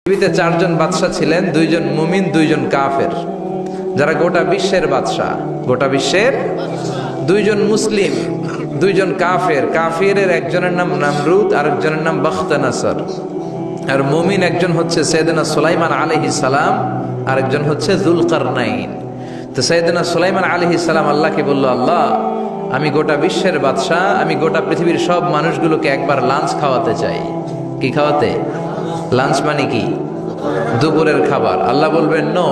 পৃথিবীতে চারজন বাদশা ছিলেন, দুইজন মুমিন, দুইজন কাফের, যারা গোটা বিশ্বের বাদশা। গোটা বিশ্বের দুইজন মুসলিম, দুইজন কাফের। কাফিরের একজনের নাম নামরুদ, আরেকজনের নাম বখতানাসর। আর মুমিন একজন হচ্ছে সাইয়েদনা সুলাইমান আলাইহিস সালাম, আরেকজন হচ্ছে যুলকারনাইন। তো সাইয়েদনা সুলাইমান আলাইহিস সালাম আল্লাহকে বলল, আল্লাহ, আমি গোটা বিশ্বের বাদশা, আমি গোটা পৃথিবীর সব মানুষগুলোকে একবার লাঞ্চ খাওয়াতে চাই। কি খাওয়াতে? লাঞ্চ মানে কি? দুপুরের খাবার। আল্লাহ বলবেন নো।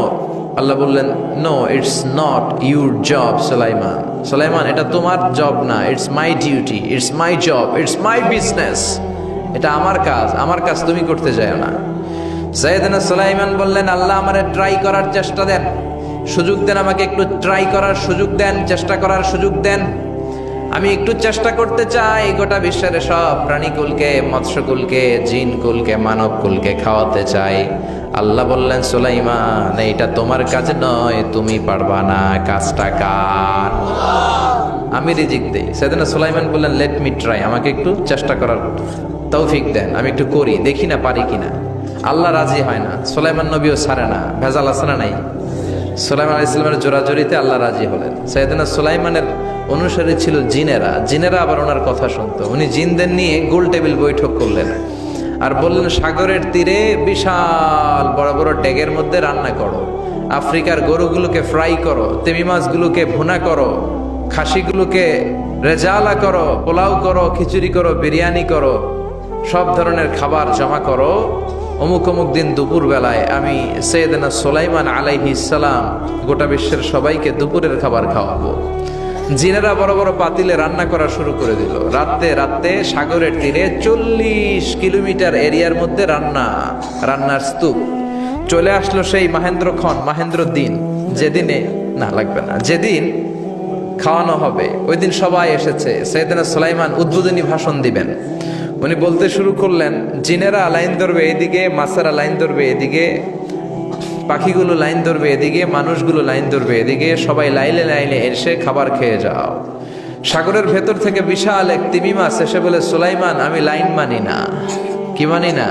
আল্লাহ বললেন, no, it's not your job Sulaiman. Sulaiman, এটা তোমার জব না, it's my duty, it's my job, it's my business. এটা আমার কাজ, আমার কাজ তুমি করতে যাও না। সাইয়েদনা সুলাইমান বললেন, আল্লাহ, আমারে ট্রাই করার চেষ্টা দেন, সুযোগ দেন, আমাকে একটু ট্রাই করার সুযোগ দেন, চেষ্টা করার সুযোগ দেন। আমি একটু চেষ্টা করতে চাই গোটা বিশ্বের সব প্রাণীকুলকে, মৎস্যকুলকে, জিনকুলকে, মানবকুলকে খাওয়াতে চাই। আল্লাহ বললেন, সুলাইমান, এইটা তোমার কাজ নয়, তুমি পারবা না, কাজটা কার? আমি রিজিক দেই। সাইয়েদনা সুলাইমান বললেন, লেট মি ট্রাই, আমাকে একটু চেষ্টা করার তৌফিক দেন, আমি একটু করি, দেখি না পারি কিনা। আল্লাহ রাজি হয় না, সুলাইমান নবীও ছাড়ে না। ভেজাল আছে না নাই? সুলাইমান আলাইহিস সালামের জোরাজোরিতে আল্লাহ রাজি হলেন। সাইয়েদনা সুলাইমানের অনুসারী ছিল জিনেরা। জিনেরা আবার ওনার কথা শুনতো। উনি জিনদের নিয়ে গোল টেবিল বৈঠক করলেন আর বললেন, সাগরের তীরে বিশাল বড় বড় ডেগের মধ্যে রান্না করো, আফ্রিকার গরুগুলোকে ফ্রাই করো, তিমি মাছগুলোকে ভুনা করো, খাসিগুলোকে রেজালা করো, পোলাও করো, খিচুড়ি করো, বিরিয়ানি করো, সব ধরনের খাবার জমা করো। অমুক অমুক দিন দুপুর বেলায় আমি সাইয়েদনা সুলাইমান আলাইহিস সালাম গোটা বিশ্বের সবাইকে দুপুরের খাবার খাওয়াবো। জিনেরা বড় বড় পাতিলে রান্না করা শুরু করে দিল। রাতে রাতে সাগরের তীরে 40 কিলোমিটার এরিয়ার মধ্যে রান্নার স্তূপ। চলে আসলো সেই মাহেন্দ্র দিন, যেদিনে না লাগবে না, যেদিন খাওয়ানো হবে ওই দিন সবাই এসেছে। সাইয়েদনা সুলাইমান উদ্বোধনী ভাষণ দিবেন। উনি বলতে শুরু করলেন, জিনেরা লাইন ধরবে এদিকে, মাছেরা লাইন ধরবে এদিকে, পাখিগুলো লাইন ধরবে এদিকে, মানুষগুলো লাইন ধরবে এদিকে, সবাই লাইনে লাইনে এসে খাবার খেয়ে যাও। সাগরের ভেতর থেকে বিশাল এক তিমি মাছ এসে বলে, সুলাইমান, আমি লাইন মানি না। কি মানি না?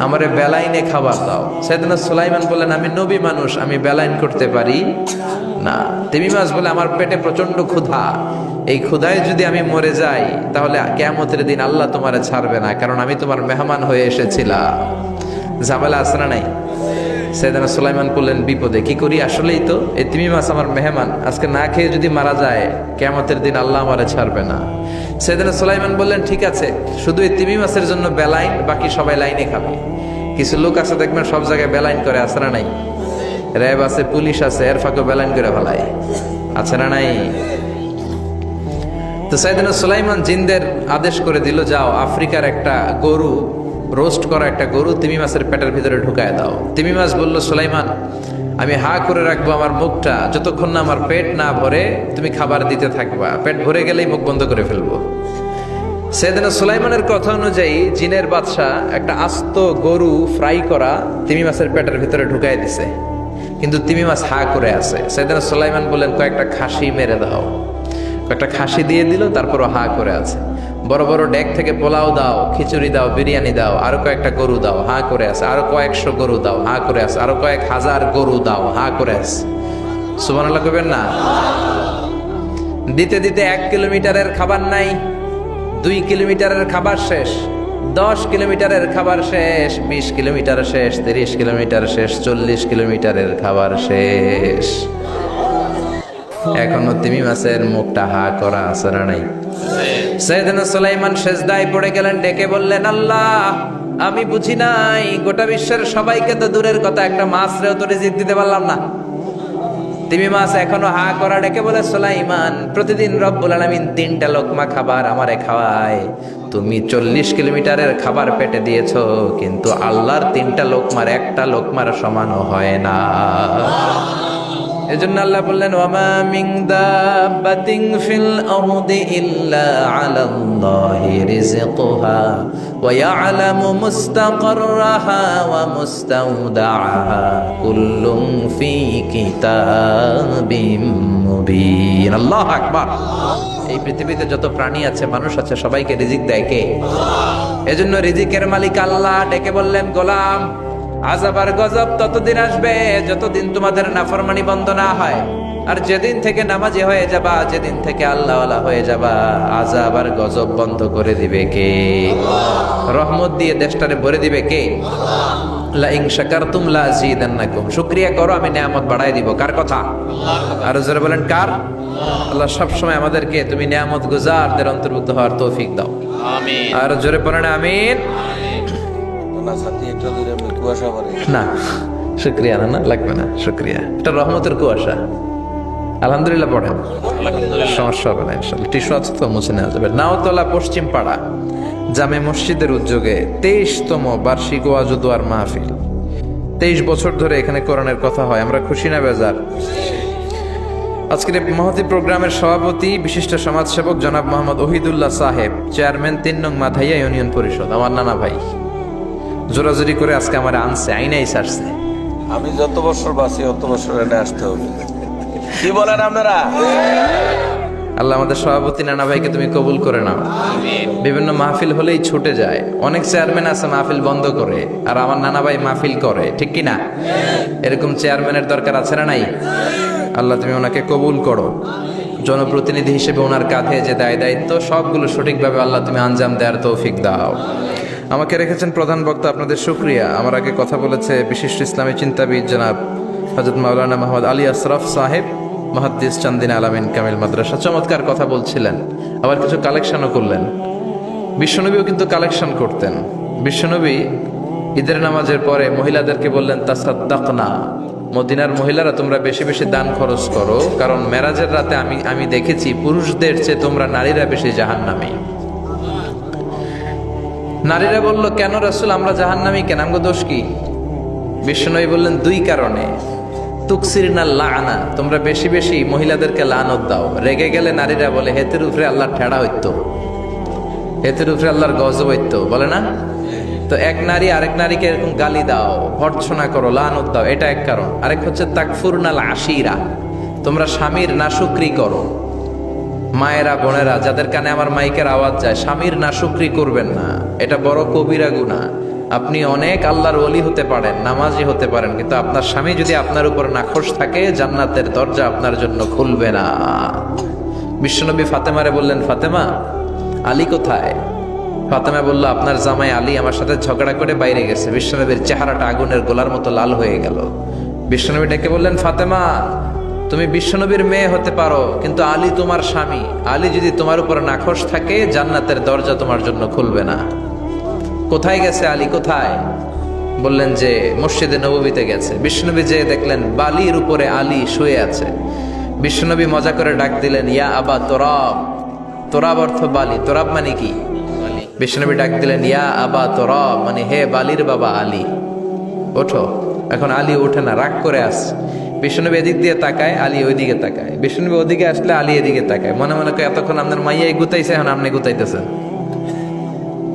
আমারে বেলাইনে খাবার দাও। সাইয়েদনা সুলাইমান বললেন, আমি নবী মানুষ, আমি বেলাইন করতে পারি না। তিমি মাছ বলে, আমার পেটে প্রচন্ড ক্ষুধা, এই ক্ষুধায় যদি আমি মরে যাই তাহলে কিয়ামতের দিন আল্লাহ তোমারে ছাড়বে না, কারণ আমি তোমার মেহমান হয়ে এসেছিলাম। ঝামেলা আছে না নাই? সাইয়েদনা সুলাইমান বললেন, বিপদে কি করি? আসলেই তো এই তিমি মাছ আমার মেহমান, আজকে না খেয়ে যদি মারা যায় কিয়ামতের দিন আল্লাহ আমারে ছাড়বে না। সাইয়েদনা সুলাইমান বললেন, ঠিক আছে, শুধু এই তিমি মাছের জন্য বেলাইন, বাকি সবাই লাইনে খাবে। কিছু লোক আছে দেখবেন সব জায়গায় বেলাইন করে, আছে না নাই? র্যাব আছে, পুলিশ আছে, এর ফাঁকে বেলাইন করে ফেলায়, আছে না নাই? তো সাইয়েদনা সুলাইমান জিনদের আদেশ করে দিল, যাও আফ্রিকার একটা গরু, রোস্ট করা একটা গরু তিমি মাছের পেটের ভিতরে ঢুকায় দাও। তিমি মাছ বলল, সুলাইমান, আমি হা করে রাখবো আমার মুখটা, যতক্ষণ না আমার পেট না ভরে তুমি খাবার দিতে থাকবা, পেট ভরে গেলেই মুখ বন্ধ করে ফেলবো। সাইয়েদনা সুলাইমানের কথা অনুযায়ী জিনের বাদশা একটা আস্ত গরু ফ্রাই করা তিমি মাছের পেটের ভিতরে ঢুকায় দিছে, কিন্তু তিমি মাছ হা করে আছে। সাইয়েদনা সুলাইমান বললেন, কয়েকটা খাসি মেরে দাও। কয়েকটা খাসি দিয়ে দিল, তারপরও হা করে আছে। বড় বড় ডেক থেকে পোলাও দাও, খিচুড়ি দাও, বিরিয়ানি দাও, আরো কয়েকটা গরু দাও, হা করে আছে। আরো কয়েকশো গরু দাও, হা করে আছে। আরো কয়েক হাজার গরু দাও, হা করে আছে। সুবহানাল্লাহ কইবেন না? দিতে দিতে 1 কিলোমিটারের খাবার নাই, 2 কিলোমিটারের খাবার শেষ, 10 কিলোমিটারের খাবার শেষ, 20 কিলোমিটার শেষ, 30 কিলোমিটার শেষ, 40 কিলোমিটারের খাবার শেষ। এখনো তিমি মাছের মুখটা হা করা আছে না নাই? সাইয়েদনা সুলাইমান সেজদায় পড়ে গেলেন, ডেকে বললেন, আল্লাহ, আমি বুঝি নাই, গোটা বিশ্বের সবাইকে তো দূরের কথা, একটা মাছরেও তো রিজিক দিতে পারলাম না। তিমি মাছ এখনো হা করা, ডেকে বলে, সুলাইমান, প্রতিদিন রব্বুল আলামিন 3টা লোকমা খাবার আমারে খাওয়ায়, তুমি 40 কিলোমিটারের খাবার পেটে দিয়েছো, কিন্তু আল্লাহর 3টা লোকমার একটা লোকমার সমানও হয় না। এজন্য আল্লাহ বললেন, ওয়ামা মিন দাব্বাতিন ফিল আরদি ইল্লা আলাল্লাহি রিজকুহা ওয়া ইয়ালামু মুস্তাকাররাহা ওয়া মুস্তাওদাআহা কুল্লুম ফি কিতাবিম মুবিন। আল্লাহু আকবার। এই পৃথিবীতে যত প্রাণী আছে, মানুষ আছে, সবাইকে রিজিক দেয় কে? এজন্য রিজিকের মালিক আল্লাহ। ডেকে বললেন, গোলাম, আযাব আর গজব ততদিন আসবে যতদিন তোমাদের নাফরমানি বন্ধ না হয়। আর যেদিন থেকে নামাজি হয়ে যাবা, যেদিন থেকে আল্লাহওয়ালা হয়ে যাবা, আযাব আর গজব বন্ধ করে দিবে কে? রহমত দিয়ে দেশটারে ভরে দিবে কে? লা ইন শাকারতুম লা আযীদান্নাকুম। শুকরিয়া করো, আমি নিয়ামত বাড়াই দিব। কার কথা? আর জোরে বলেন কার? আল্লাহ সব সময় আমাদেরকে তুমি নিয়ামত গুজারদের অন্তর্ভুক্ত হওয়ার তৌফিক দাও, আমিন। আর জোরে পড়েন আমিন। না শুকরিয়া না, লাগবে না শুকরিয়া, এটা রহমতের কুয়াশা। আলহামদুলিল্লাহ পড়েন, সমস্যা হবে না ইনশাআল্লাহ। টিস্যু আছে তো, মুছে নেওয়া যাবে। নাওতলা পশ্চিম পাড়া জামে মসজিদের উদ্যোগে 23তম বার্ষিক ওয়াজ ও দোয়ার মাহফিল। 23 বছর ধরে এখানে কোরআনের কথা হয়। আমরা খুশি না বেজার? আজকের মহতি প্রোগ্রামের সভাপতি বিশিষ্ট সমাজসেবক জনাব মোহাম্মদ ওহিদুল্লাহ সাহেব, চেয়ারম্যান 3 নং মাথাইয়া ইউনিয়ন পরিষদ, আমার নানা ভাই। জোরাজোরি করে আজকে আমার আনছে, আইনাই সারছে। আমি যত বছর বাঁচি অত বছর এনে আসতে হবে। কি বলেন আপনারা? আল্লাহ আমাদের সভাপতি নানা ভাইকে তুমি কবুল করে নাও। বিভিন্ন মাহফিল হলেই ছুটে যায়। অনেক চেয়ারম্যান আছে মাহফিল বন্ধ করে, আর আমার নানা ভাই মাহফিল করে, ঠিক কি না? এরকম চেয়ারম্যানের দরকার আছে না নাই? আল্লাহ তুমি ওনাকে কবুল করো। জনপ্রতিনিধি হিসেবে ওনার কাঁধে যে দায়িত্ব, সবগুলো সঠিকভাবে আল্লাহ তুমি আঞ্জাম দেওয়ার তৌফিক দাও। আমাকে রেখেছেন প্রধান বক্তা, আপনাদের শুকরিয়া। আমার আগে কথা বলেছে বিশিষ্ট ইসলামী চিন্তাবিদ জনাব হযরত মাওলানা মোহাম্মদ আলী আশরাফ সাহেব, মুহাদ্দিস চান্দিনা আলামিন কামিল মাদ্রাসা। চমৎকার কথা বলছিলেন, আবার কিছু কালেকশনও করলেন। বিশ্বনবীও কিন্তু কালেকশন করতেন। বিশ্বনবী ঈদের নামাজের পরে মহিলাদেরকে বললেন, তাসাদ্দাকনা, মদিনার মহিলারা তোমরা বেশি বেশি দান খরচ করো, কারণ মেরাজের রাতে আমি দেখেছি পুরুষদের চেয়ে তোমরা নারীরা বেশি জাহান্নামী। নারীরা বলল, কেন রাসূল, আমরা জাহান্নামী কেন, আমগো দোষ কি? বিশ্বনবী বললেন, 2 কারণে। তুকসিরনা লাআনা, তোমরা বেশি বেশি মহিলাদেরকে লানত দাও। রেগে গেলে নারীরা বলে, হেতের উপরে আল্লাহর ঠেড়া হইতো, হেতের উপরে আল্লাহর গজব হইতো, বলে না? তো এক নারী আরেক নারীকে এরকম গালি দাও, ভর্ৎসনা করো, লানত দাও, এটা এক কারণ। আরেক হচ্ছে তাকফুরনাল আশিরা, তোমরা স্বামীর নাশুকরি করো। মায়েরা বোনেরা যাদের কানে আমার মাইকের আওয়াজ যায়, স্বামীর নাশুকরি করবেন না, এটা বড় কবিরা গুনাহ। আপনি অনেক আল্লাহর ওলি হতে পারেন, নামাজি হতে পারেন, কিন্তু আপনার স্বামী যদি আপনার উপর নাখোশ থাকে, জান্নাতের দরজা আপনার জন্য খুলবে না। বিশ্বনবী ফাতেমারে বললেন, ফাতেমা, আলী কোথায়? ফাতেমা বলল, আপনার জামাই আলী আমার সাথে ঝগড়া করে বাইরে গেছে। বিশ্বনবীর চেহারাটা আগুনের গোলার মতো লাল হয়ে গেল। বিশ্বনবী ডেকে বললেন, ফাতেমা, তুমি বিশ্বনবীর মেয়ে হতে পারো, কিন্তু আলী তোমার স্বামী। আলী যদি তোমার উপর নাখোশ থাকে, জান্নাতের দরজা তোমার জন্য খুলবে না। কোথায় গেছে আলী, কোথায়? বললেন যে মসজিদে নববীতে গেছে। বিশ্বনবী যে দেখলেন বালির উপরে আলী শুয়ে আছে। বিশ্বনবী মজা করে ডাক দিলেন, ইয়া আবা তোরাব। তোরাব অর্থ বালি, তোরাব মানে কি? বিশ্বনবী ডাক দিলেন, ইয়া আবা তোরাব, মানে হে বালির বাবা আলী, ওঠো। এখন আলী ওঠে না, রাগ করে আসছে। বিশ্বনবী এদিক দিয়ে তাকায়, আলী ওইদিকে তাকায়। বিশ্বনবী ওদিকে আসলে আলী এদিকে তাকায়। মনে মনে করে, এতক্ষণ আপনার মাইয়াই গুতাইছে, এখন আপনি গুতাইতেছেন।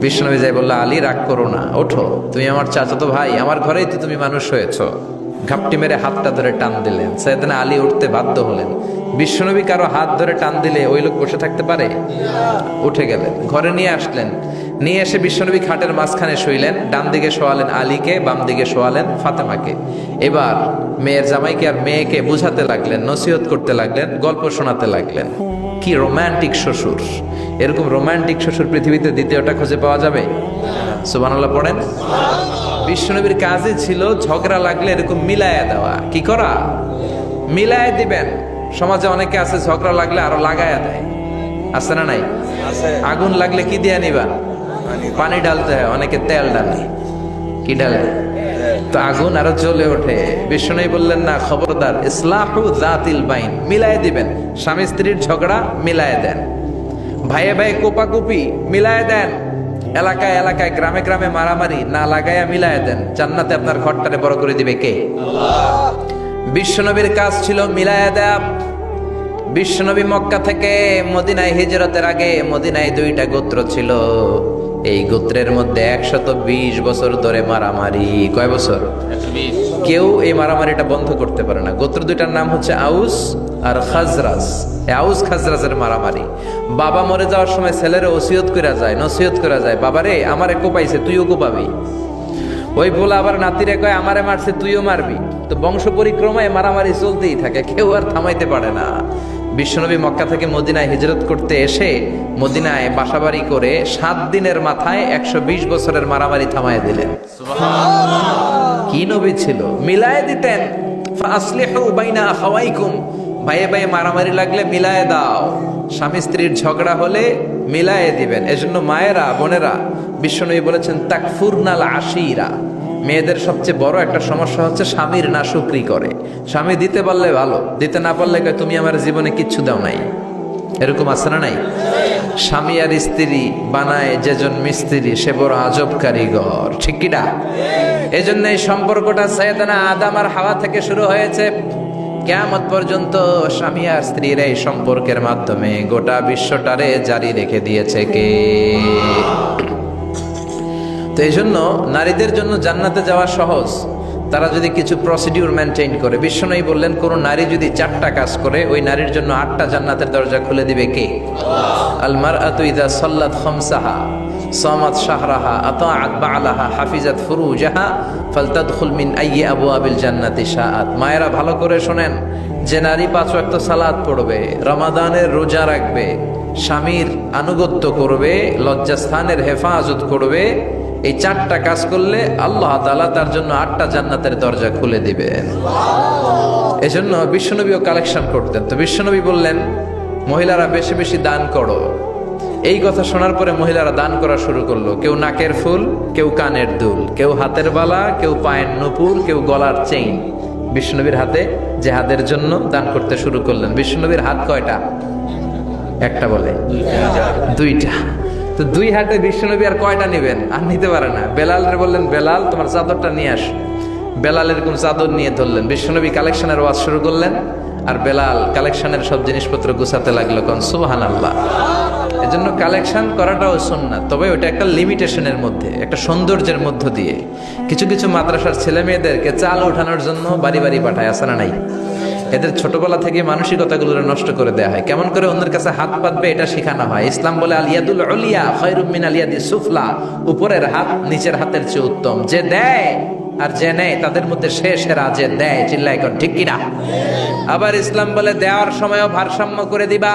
বিশ্বনবী যাই বলল, আলী রাগ করো না, ওঠো, তুমি আমার চাচাতো ভাই, আমার ঘরেই তো তুমি মানুষ হয়েছো। ঘাপটি মেরে হাতটা ধরে টান দিলেন। সাইয়েদনা আলী উঠতে বাধ্য হলেন। বিশ্বনবী কারো হাত ধরে টান দিলে ওই লোক বসে থাকতে পারে? উঠে গেলেন, ঘরে নিয়ে আসলেন। নিয়ে এসে বিশ্বনবী খাটের মাঝখানে শুইলেন। ডান দিকে শোয়ালেন আলীকে, বাম দিকে শোয়ালেন ফাতেমাকে। এবার মেয়ের জামাইকে আর মেয়েকে বুঝাতে লাগলেন, নসিহত করতে লাগলেন, গল্প শোনাতে লাগলেন। কি রোমান্টিক শ্বশুর! এরকম রোমান্টিক শ্বশুর পৃথিবীতে দ্বিতীয়টা খুঁজে পাওয়া যাবে? সুবহানাল্লাহ পড়েন। বিশ্বনবীর কাজই ছিল ঝগড়া লাগলে এরকম মিলায়া দেওয়া। কি করা? মিলায়া দিবেন। সমাজে অনেকে আছে ঝগড়া লাগলে আরো লাগায়া দেয়, আছে না নাই? আগুন লাগলে কি দিয়া নিবা? পানি ঢালতে হয়, অনেকে তেল ঢালে। কি ঢালে? তো আগুন আরো জ্বলে ওঠে। বিষ্ণু বললেন, না, খবরদার, ইসলাহু যাতিল বাইন, মিলায় দিবেন। স্বামী স্ত্রীর ঝগড়া মিলায় দেন, ভাইয়ে ভাই কোপাকুপি মিলায় দেন, এলাকায় এলাকায় গ্রামে গ্রামে মারামারি না লাগাইয়া মিলায় দেন। জান্নাতে আপনার ঘরটারে বড় করে দিবে কে? আল্লাহ। বিশ্বনবীর কাজ ছিল মিলায়া দেয়া। বিশ্বনবী মক্কা থেকে মদিনায় হিজরতের আগে মদিনায় 2টা গোত্র ছিল। এই গোত্রের মধ্যে 120 বছর ধরে মারামারি। কয় বছর? 120। কেউ এই মারামারিটা বন্ধ করতে পারে না। গোত্র 2টার নাম হচ্ছে আউস আর খাজরাজ। আউস খাজরাজের মারামারি। বাবা মরে যাওয়ার সময় ছেলের ওসিয়ত করা যায়, নসিহত করা যায়, বাবারে আমারে কোপাইছে, তুইও কোপাবি। ওই পোলা আবার নাতিরে কয় আমারে মারছে তুইও মারবি, তো বংশ পরিক্রমায় মারামারি চলতেই থাকে, কেউ আর থামাইতে পারে না। বিশ্বনবী মক্কা থেকে মদিনায় হিজরত করতে এসে মদিনায় বাসাবাড়ি করে 7 দিনের মাথায় 120 বছরের মারামারি থামায় দিলেন। কি নবী ছিল, মিলায় দিতেন। ফাসলিহু বাইনা আখাওয়াইকুম, ভাইয়ে ভাইয়ে মারামারি লাগলে মিলায়ে দাও, স্বামী স্ত্রীর ঝগড়া হলে মিলায়ে দিবেন। এজন্য মায়েরা বোনেরা, বিশ্বনবী বলেছেন তাকফুরনাল আশিরা, মেয়েদের সবচেয়ে বড় একটা সমস্যা হচ্ছে স্বামীর নাশুকরি করে। স্বামী দিতে পারলে ভালো, দিতে না পারলে কয় তুমি আমার জীবনে কিচ্ছু দাও নাই। এরকম আছে না নাই? স্বামী আর স্ত্রী বানায় যেজন মিস্ত্রি সে বড় আজব কারিগর, ঠিক কি না? এই জন্য এই সম্পর্কটা সাইয়েদানা আদম আর হাওয়া থেকে শুরু হয়েছে, কিয়ামত পর্যন্ত স্বামী আর স্ত্রীর এই সম্পর্কের মাধ্যমে গোটা বিশ্বটারে জারি রেখে দিয়েছে কে? তো এই জন্য নারীদের জন্য জান্নাতে যাওয়া সহজ, তারা যদি কিছু প্রসিডিউর মেনটেন করে। বিশ্বনবী বললেন কোন নারী যদি 4টা কাজ করে ওই নারীর জন্য 8টা জান্নাতের দরজা খুলে দিবে কে? আল মারআতু ইযা সাল্লাত খামসাহা সামাত শাহরাহা আতাআত বা'লাহা হাফিজাত ফুরুজাহা ফালতাদখুল মিন আইয়ি আবওয়াবিল জান্নাতি শাআত। মায়েরা ভালো করে শোনেন, যে নারী 5 ওয়াক্ত সালাত পড়বে, রমাদানের রোজা রাখবে, স্বামীর আনুগত্য করবে, লজ্জাস্থানের হেফাজত করবে, এই 4টা কাজ করলে আল্লাহ তাআলা তার জন্য 8টা জান্নাতের দরজা খুলে দিবেন। এজন্য বিশ্বনবীও কালেকশন করতেন। তো বিশ্বনবী বললেন মহিলারা বেশি বেশি দান করো। এই কথা শোনার পরে মহিলারা দান করা শুরু করলো। কেউ নাকের ফুল, কেউ কানের দুল, কেউ হাতের বালা, কেউ পায়ের নূপুর, কেউ গলার চেইন বিশ্বনবীর হাতে জেহাদের জন্য দান করতে শুরু করলেন। বিশ্বনবীর হাত কয়টা? একটা বলে 2টা। তো 2 হাতে বিশ্বনবী আর কয়টা নেবেন? আর নিতে পারে না। বেলালরে বললেন বেলাল তোমার চাদরটা নিয়ে আস। বেলাল এরকম চাদর নিয়ে ধরলেন। বিশ্বনবী কালেকশনের ওয়াজ শুরু করলেন আর বেলাল কালেকশনের সব জিনিসপত্র গুছাতে লাগলো। কোন সুবহানাল্লাহ। এজন্য কালেকশন করাটাও সুন্নাত, তবে ওটা একটা লিমিটেশনের মধ্যে, একটা সৌন্দর্যের মধ্য দিয়ে। কিছু কিছু মাদ্রাসার ছেলে মেয়েদেরকে চাল ওঠানোর জন্য বাড়ি বাড়ি পাঠায়, আছে না নাই? এদের ছোটবেলা থেকে মানসিকতাগুলো নষ্ট করে দেওয়া হয়, কেমন করে অন্যের কাছে হাত পাতবে এটা শেখানো হয়। ইসলাম বলে আল ইয়াদুল উলিয়া খায়রুম মিন আল ইয়াদিস সুফলা, উপরের হাত নিচের হাতের চেয়ে উত্তম। যে দেয় আর যে নেয় তাদের মধ্যে সেরা যে দেয়, চিল্লায় কোন ঠিক কিনা? আবার ইসলাম বলে দেওয়ার সময়ও ভারসাম্য করে দিবা,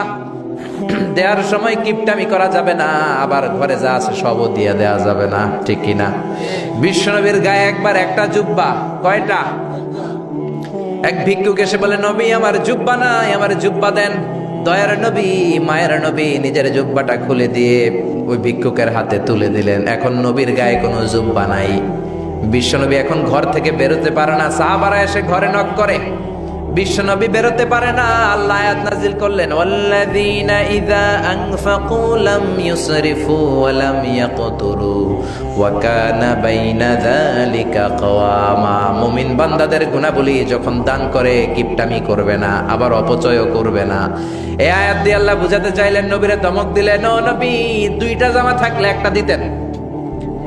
দেওয়ার সময় কিপটামি করা যাবে না, আবার ঘরে যা আছে সবও দিয়ে দেওয়া যাবে না, ঠিক কিনা? বিশ্বনবীর গায়ে একবার একটা জুব্বা, কয়টা? এক ভিক্ষুক এসে বলে নবী আমার জুব্বা নাই, আমার জুব্বা দেন। দয়ার নবী মায়ের নবী নিজের জুব্বাটা খুলে দিয়ে ওই ভিক্ষুকের হাতে তুলে দিলেন। এখন নবীর গায়ে কোনো জুব্বা নাই। বিশ্বনবী এখন ঘর থেকে বেরোতে পারে না। সাহাবারা এসে ঘরে নক করে, বিশ্বনবী বেরোতে পারে না। আল্লাহ আয়াত নাজিল করলেন ওয়াল্লাযীনা ইযা আনফাকু লাম ইউসরিফু ওয়া লাম ইয়াকতুরু ওয়া কানা বাইনা যালিকা কওয়ামা। মুমিন বান্দাদের গুণাবলী যখন দান করে কিপটামি করবে না, আবার অপচয়ও করবে না। এই আয়াত দিয়ে আল্লাহ বুঝাতে চাইলেন, নবীরে ধমক দিলেন, ও নবী 2টা জামা থাকলে একটা দিতেন,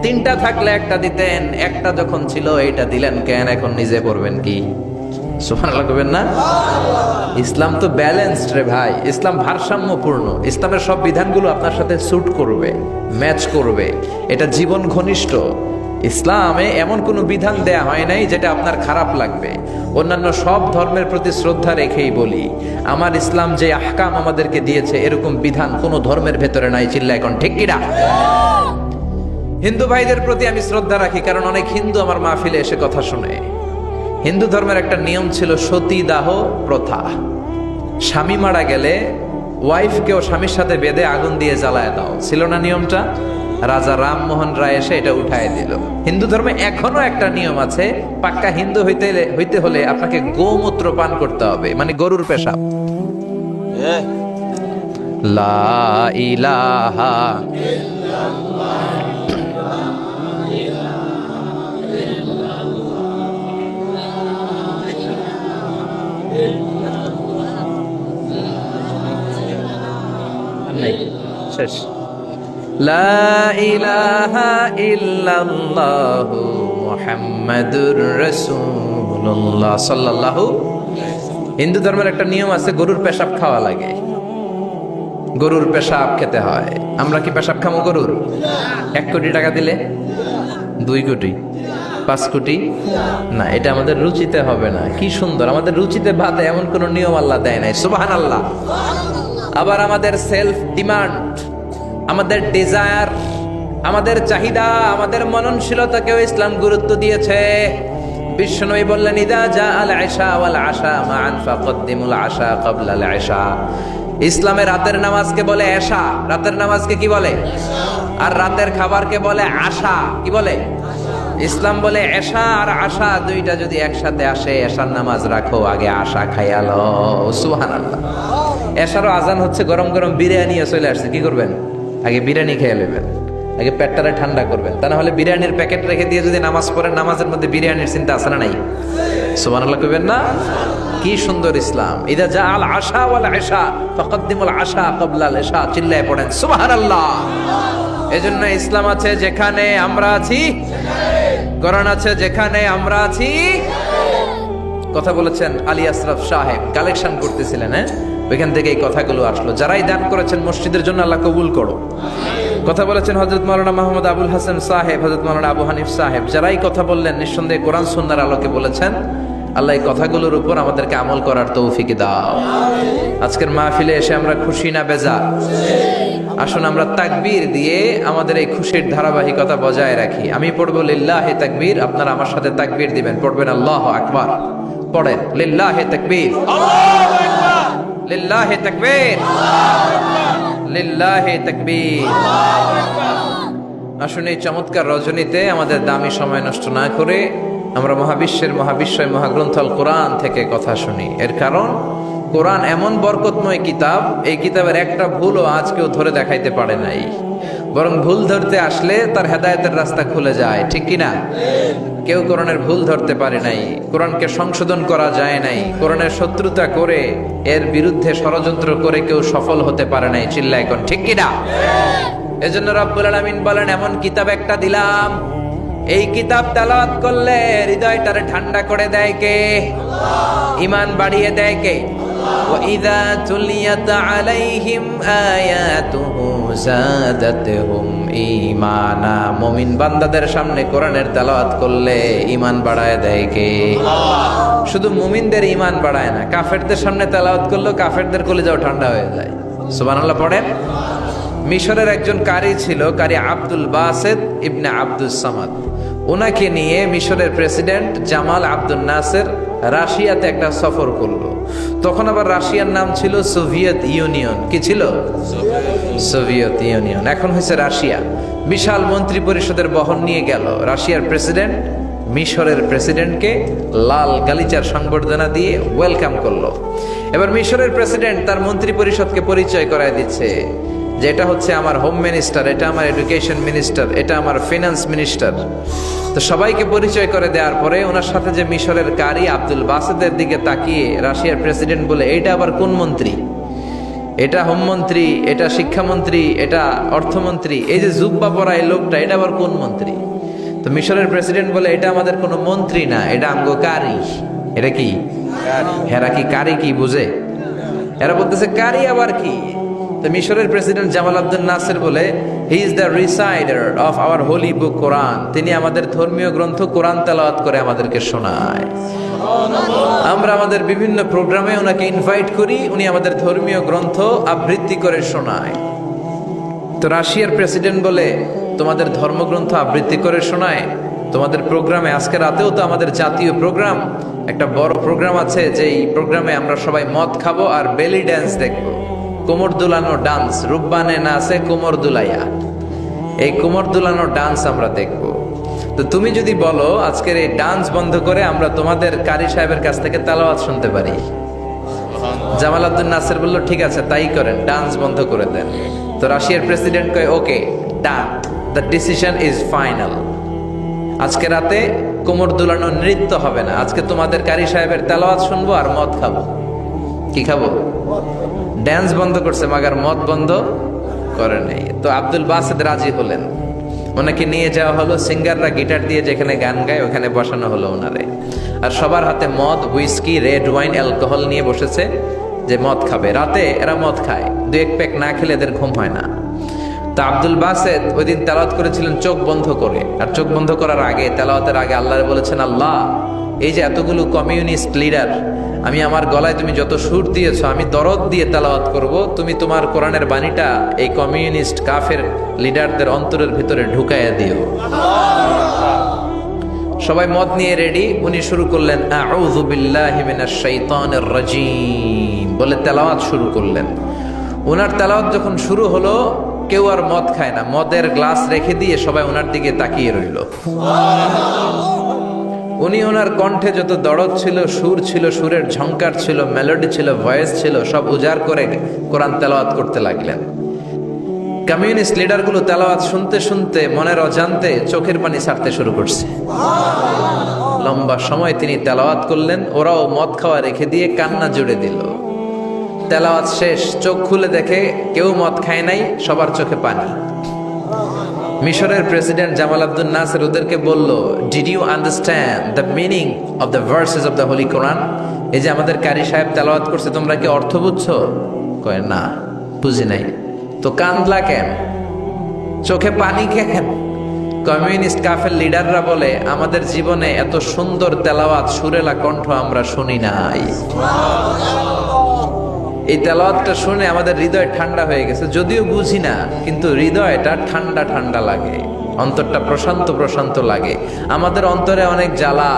3টা থাকলে একটা দিতেন, একটা যখন ছিল এইটা দিলেন কেন? এখন নিজে পড়বেন কি? সুবহানাল্লাহ কইবেন না? ইসলাম তো ব্যালেন্সড রে ভাই, ইসলাম ভারসাম্যপূর্ণ। ইসলামের সব বিধানগুলো আপনার সাথে স্যুট করবে, ম্যাচ করবে, এটা জীবন ঘনিষ্ঠ। ইসলামে এমন কোনো বিধান দেয়া হয় নাই যেটা আপনার খারাপ লাগবে। অন্যান্য সব ধর্মের প্রতি শ্রদ্ধা রেখেই বলি, আমার ইসলাম যে আহকাম আমাদেরকে দিয়েছে এরকম বিধান কোনো ধর্মের ভেতরে নাই, চিল্লা এখন ঠিক কিনা? হিন্দু ভাইদের প্রতি আমি শ্রদ্ধা রাখি, কারণ অনেক হিন্দু আমার মাহফিলে এসে কথা শুনে। হিন্দু ধর্মের একটা নিয়ম ছিল সতীদাহ প্রথা। স্বামী মারা গেলে ওয়াইফকেও স্বামীর সাথে বেঁধে আগুন দিয়ে জ্বালায় দাও, ছিল না নিয়মটা? রাজা রামমোহন রায় এসে এটা উঠায় দিল। হিন্দু ধর্মে এখনো একটা নিয়ম আছে, পাক্কা হিন্দু হইতে হলে আপনাকে গোমূত্র পান করতে হবে, মানে গরুর পেশাব। লা ইলাহা শেষ। লা ইলাহা ইল্লাল্লাহু মুহাম্মাদুর রাসূলুল্লাহ সাল্লাল্লাহু। হিন্দু ধর্মের একটা নিয়ম আছে, গরুর পেশাব খাওয়া লাগে, গরুর পেশাব খেতে হয়। আমরা কি পেশাব খামো গরুর? 1 কোটি টাকা দিলে 2 কোটি, 5 কোটি না, এটা আমাদের রুচিতে হবে না। কি সুন্দর, আমাদের রুচিতে বাদে এমন কোন নিয়ম আল্লাহ দেয় নাই। সুবহানাল্লাহ। আবার আমাদের সেলফ ডিমান্ড, আমাদের ডিজায়ার, আমাদের চাহিদা, আমাদের মননশীলতাকেও ইসলাম গুরুত্ব দিয়েছে। বিশ্বনবী বললেন, ইদা জা আল আশা ওয়াল আশা মান ফাকদ্দিমুল আশা ক্বাবলা আল আশা। ইসলামে রাতের নামাজকে বলে এশা, রাতের নামাজকে কি বলে? আর রাতের খাবারকে বলে আশা। কি বলে? ইসলাম বলে এশা আর আশা দুইটা যদি একসাথে আসে, এশার নামাজ রাখো, আগে আশা খাইয়া লও। সুবহানাল্লাহ। এশারও আজান হচ্ছে, গরম গরম বিরিয়ানি চলে আসছে, কি করবেন? আগে বিরিয়ানি খেয়ে নেবেন, আগে পেটটারে ঠান্ডা করবেন। তা না হলে বিরিয়ানির প্যাকেট রেখে দিয়ে যদি নামাজ পড়েন, নামাজের মধ্যে বিরিয়ানির চিন্তা আছে না নাই? সুবহানাল্লাহ কইবেন না? কি সুন্দর ইসলাম। ইদা জা আল আশা ওয়াল আশা ফাকদ্দিমুল আশা ক্বাবলা আল আশা। চিল্লায় পড়েন সুবহানাল্লাহ। এজন্য ইসলাম আছে যেখানে আমরা আছি, কোরআন আছে যেখানে আমরা আছি। কথা বলেছেন আলী আশরাফ সাহেব, কালেকশন করতেছিলেন, ওইখান থেকে এই কথাগুলো আসলো। যারাই দান করেছেন মসজিদের জন্য আল্লাহ কবুল করো। কথা বলেছেন হযরত মাওলানা মাহমুদ আবুল হাসান সাহেব, হযরত মাওলানা আবু হানিফ সাহেব, যারাই কথা বললেন নিঃসন্দেহে কোরআন সুন্নাহর আলোকে বলেছেন। আল্লাহ এই কথাগুলোর উপর আমাদেরকে আমল করার তৌফিক দাও। আজকের মাহফিলে এসে আমরা খুশি না বেজার? আসুন আমরা তাকবীর দিয়ে আমাদের এই খুশির ধারাবাহিকতা বজায় রাখি। আমি পড়বো লিল্লাহে তাকবীর, আপনারা আমার সাথে তাকবীর দিবেন। পড়বেন আল্লাহু আকবার। পড়েন লিল্লাহে তাকবীর, আল্লাহু আকবার, লিল্লাহে তাকবীর, লিল্লাহে তাকবীর। আসুন এই চমৎকার রজনীতে আমাদের দামি সময় নষ্ট না করে আমরা মহাবিশ্বয় মহাগ্রন্থ আল কোরআন থেকে কথা শুনি। এর কারণ কোরআন এমন বরকতময় কিতাব, এই কিতাবের একটা ভুলও আজ কেউ ধরে দেখাইতে পারে নাই। বরং ভুল ধরতে আসলে তার হেদায়েতের রাস্তা খুলে যায়। ঠিক কিনা? কেউ কোরআনের ভুল ধরতে পারে নাই, কোরআনকে সংশোধন করা যায় নাই, কোরআনের শত্রুতা করে এর বিরুদ্ধে ষড়যন্ত্র করে কেউ সফল হতে পারে নাই। চিল্লায় কোন ঠিক কিনা? এজন্য রব্বুল আলামিন বলেন, এমন কিতাব একটা দিলাম, এই কিতাব তেলাওয়াত করলে হৃদয়টারে ঠান্ডা করে দেয় কে? ঈমান বাড়িয়ে দেয় কে? وَإِذَا تُلِيَتْ عَلَيْهِمْ آيَاتُهُ زَادَتْهُمْ ঈমানা। মুমিন বান্দাদের সামনে কোরআনের তেলাওয়াত করলে ঈমান বাড়ায় দেয় কে? শুধু মুমিনদের ঈমান বাড়ায় না, কাফেরদের সামনে তেলাওয়াত করলেও কাফেরদের কলিজাও ঠান্ডা হয়ে যায়। সুবহানাল্লাহ পড়েন। মিশরের একজন কারি ছিল, কারি আব্দুল বাসেত ইবনে আব্দুস সামাদ। ওনাকে নিয়ে মিশরের প্রেসিডেন্ট জামাল আব্দুল নাসের রাশিয়াতে একটা সফর করলো। তখন আবার রাশিয়ার নাম ছিল সোভিয়েত ইউনিয়ন। কি ছিল? Soviet union. এখন হয়েছে রাশিয়া। বিশাল মন্ত্রী পরিষদের বহন নিয়ে গেল। রাশিয়ার প্রেসিডেন্ট মিশরের প্রেসিডেন্টকে লাল গালিচার সংবর্ধনা দিয়ে ওয়েলকাম করলো। এবার মিশরের প্রেসিডেন্ট তার মন্ত্রী পরিষদকে পরিচয় করায় দিচ্ছে যে এটা হচ্ছে আমার হোম মিনিস্টার, এটা আমার এডুকেশন মিনিস্টার, এটা আমার ফিনান্স মিনিস্টার। তো সবাইকে পরিচয় করে দেওয়ার পরে ওনার সাথে যে মিশরের কারি আব্দুল বাসেদের দিকে তাকিয়ে রাশিয়ার প্রেসিডেন্ট বলে, এইটা আবার কোন মন্ত্রী? এটা হোমমন্ত্রী, এটা শিক্ষামন্ত্রী, এটা অর্থমন্ত্রী, এই যে জুব্বা পরা এই লোকটা, এটা আবার কোন মন্ত্রী? তো মিশরের প্রেসিডেন্ট বলে, এটা আমাদের কোনো মন্ত্রী না, এটা আমগো কারি। এটা কি? হেরা কি কারি কি বুঝে? এরা বলতেছে কারি আবার কি? তো মিশরের প্রেসিডেন্ট জামাল আব্দুল নাসের বলে, he is the reciter of our holy book Quran. তিনি আমাদের ধর্মীয় গ্রন্থ কোরআন তেলাওয়াত করে আমাদেরকে শোনায়। আমরা আমাদের বিভিন্ন প্রোগ্রামে ওনাকে ইনভাইট করি, উনি আমাদের ধর্মীয় গ্রন্থ আবৃত্তি করে শোনায়। তো রাশিয়ার প্রেসিডেন্ট বলে, তোমাদের ধর্মগ্রন্থ আবৃত্তি করে শোনায় তোমাদের প্রোগ্রামে? আজকে রাতেও তো আমাদের জাতীয় প্রোগ্রাম, একটা বড় প্রোগ্রাম আছে, যেই প্রোগ্রামে আমরা সবাই মদ খাবো আর বেলি ড্যান্স দেখবো। কোমর দুলানো ডান্স, রূপবানে নাচে কোমর দুলাইয়া, এই কোমর দুলানো ডান্স আমরা দেখব। তো তুমি যদি বলো আজকের এই ডান্স বন্ধ করে আমরা তোমাদের কারি সাহেবের কাছ থেকে তেলাওয়াত শুনতে পারি, জামাল আব্দুল নাসের বলল ঠিক আছে তাই করেন, ডান্স বন্ধ করে দেন। তো রাশিয়ার প্রেসিডেন্ট কয়, ওকে ডান, দ্য ডিসিশন ইজ ফাইনাল। আজকে রাতে কোমর দুলানো নৃত্য হবে না, আজকে তোমাদের কারি সাহেবের তেলাওয়াত শুনবো আর মদ খাবো। কি খাবো? ড্যান্স বন্ধ করছে, মাগার মদ বন্ধ করে নেই। তো আব্দুল বাসেদ রাজি হলেন, ওনাকে নিয়ে যাওয়া হলো। সিঙ্গাররা গিটার দিয়ে যেখানে গান গায় ওখানে বসানো হলো ওনারে। আর সবার হাতে মদ, হুইস্কি, রেড ওয়াইন, অ্যালকোহল নিয়ে বসেছে যে মদ খাবে। রাতে এরা মদ খায়, 2-1 প্যাক না খেলে এদের ঘুম হয় না। তা আব্দুল বাসেত ওই দিন তেলাওয়াত করেছিলেন চোখ বন্ধ করে, আর চোখ বন্ধ করার আগে, তেলাওয়াতের আগে আল্লাহ বলেছেন, আল্লাহ এই যে এতগুলো কমিউনিস্ট লিডার, আমি আমার গলায় তুমি যত সুর দিয়েছো, আমি দরদ দিয়ে তেলাওয়াত করব, তুমি তোমার কোরআনের বাণীটা এই কমিউনিস্ট কাফের লিডারদের অন্তরের ভিতরে ঢুকাইয়া দিও। সবাই মত নিয়ে রেডি। উনি শুরু করলেন আউযু বিল্লাহি মিনাশ শাইতানির রাজিম বলে তেলাওয়াত শুরু করলেন। ওনার তেলাওয়াত যখন শুরু হলো, কেউ আর মদ খায় না, মদের গ্লাস রেখে দিয়ে সবাই ওনার দিকে তাকিয়ে রইল। উনি ওনার কণ্ঠে যত দরদ ছিল, সুর ছিল, সুরের ঝংকার ছিল, মেলোডি ছিল, ভয়েস ছিল, সব উজাড় করে কোরআন তেলাওয়াত করতে লাগলেন। কমিউনিস্ট লিডারগুলো তেলাওয়াত শুনতে শুনতে মনের অজান্তে চোখের পানি ছাড়তে শুরু করছে। লম্বা সময় তিনি তেলাওয়াত করলেন, ওরাও মদ খাওয়া রেখে দিয়ে কান্না জুড়ে দিল। তেলাওয়াত শেষ, চোখ খুলে দেখে কেউ মদ খায় নাই, সবার চোখে পানি। মিশরের প্রেসিডেন্ট জামাল আব্দুল নাসের ওদেরকে বলল, did you understand the meaning of the verses of the holy Quran? এই যে আমাদের কারি সাহেব তেলাওয়াত করছে, তোমরা কি অর্থ বুঝছো? কয় না, বুঝি নাই। তো কান্দলা কেন, চোখে পানি কেন? কমিউনিস্ট কাফের লিডাররা বলে, আমাদের জীবনে এত সুন্দর তেলাওয়াত, সুরেলা কণ্ঠ আমরা শুনি নাই। এই তেলাওয়াতটা শুনে আমাদের হৃদয় ঠান্ডা হয়ে গেছে, যদিও বুঝি না, কিন্তু হৃদয়টা ঠান্ডা ঠান্ডা লাগে, অন্তরটা প্রশান্ত প্রশান্ত লাগে। আমাদের অন্তরে অনেক জ্বালা,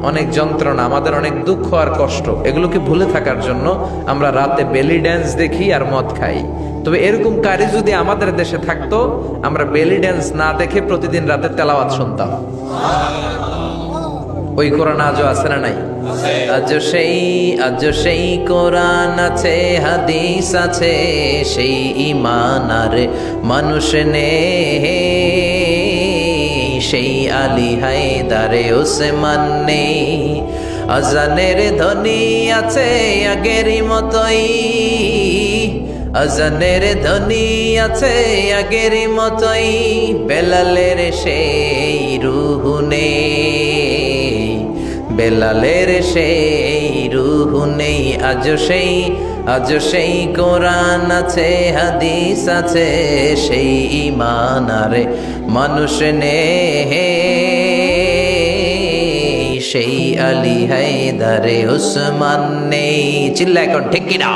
অনেক যন্ত্রণা, আমাদের অনেক দুঃখ আর কষ্ট, এগুলোকে ভুলে থাকার জন্য আমরা রাতে বেলি ড্যান্স দেখি আর মদ খাই। তবে এরকম কারি যদি আমাদের দেশে থাকতো, আমরা বেলি ড্যান্স না দেখে প্রতিদিন রাতে তেলাওয়াত শুনতাম। ওই কোরআন আজও আছে না নাই? আজ সেই কোরআন আছে, হাদিস আছে, সেই ঈমান আর মানুষ নে, সেই আলী হায়দারে ওসমান নেই। আজানের ধ্বনি আছে আগেরই মতোই, আজানের ধ্বনি আছে আগেরই মতোই, বেলালের সেই রূহ নেই, বেলালের সেই রূহ নেই। আজ সেই কোরআন আছে, হাদিস আছে, সেই ঈমান আর মানুষ নেই, সেই আলী হায়দারে ওসমান নেই। চিল্লা এখন ঠিক কিনা?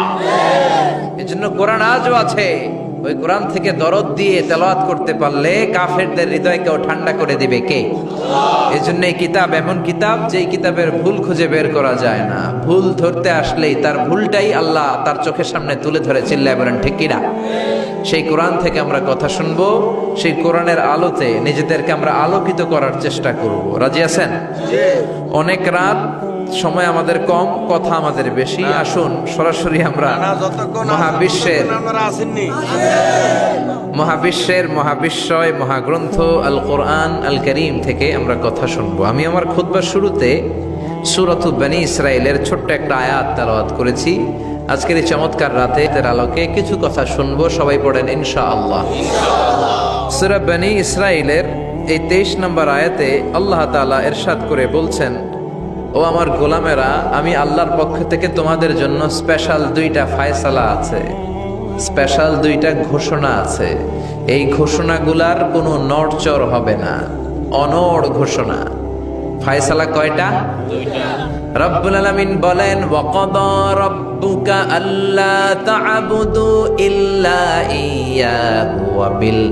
এজন্য কোরআন আজও আছে। ওই কোরআন থেকে দরদ দিয়ে তেলাওয়াত করতে পারলে কাফেরদের হৃদয়কেও ঠান্ডা করে দিবে কে? এজন্য এই কিতাব এমন কিতাব, যেই কিতাবের ভুল খুঁজে বের করা যায় না। ভুল ধরতে আসলেই তার ভুলটাই আল্লাহ তার চোখের সামনে তুলে ধরে, চিল্লায় বলেন ঠিক কিনা? সেই কোরআন থেকে আমরা কথা শুনবো, সেই কোরআনের আলোতে নিজেদেরকে আমরা আলোকিত করার চেষ্টা করব। রাজি আছেন? অনেক রাত, সময় আমাদের কম, কথা আমাদের বেশি। আসুন সরাসরি আমরা মহাবিশ্বের মহাবিশ্বয় মহাগ্রন্থ আল কোরআন আল করিম থেকে আমরা কথা শুনবো। আমি আমার খুতবার শুরুতে সূরাতু বনী ইসরাইলের ছোট্ট একটা আয়াত তেলাওয়াত করেছি। আজকের এই চমৎকার রাতের আলোকে কিছু কথা শুনবো। সবাই পড়েন ইনশাআল্লাহ। সূরা বনী ইসরাইলের এই 23 নম্বর আয়াতে আল্লাহ তাআলা ইরশাদ করে বলছেন, ও আমার গোলামেরা, আমি আল্লাহর পক্ষ থেকে তোমাদের জন্য স্পেশাল 2টা ফায়সালা আছে, স্পেশাল 2টা ঘোষণা আছে। এই ঘোষণাগুলার কোনো নড়চড় হবে না, অনড় ঘোষণা। ফায়সালা কয়টা? 2টা। রব্বুল আলামিন বলেন, ওয়াকাদা রাব্বুকা আল্লা তা'বুদু ইল্লা ইয়্যাহু ওয়া বিল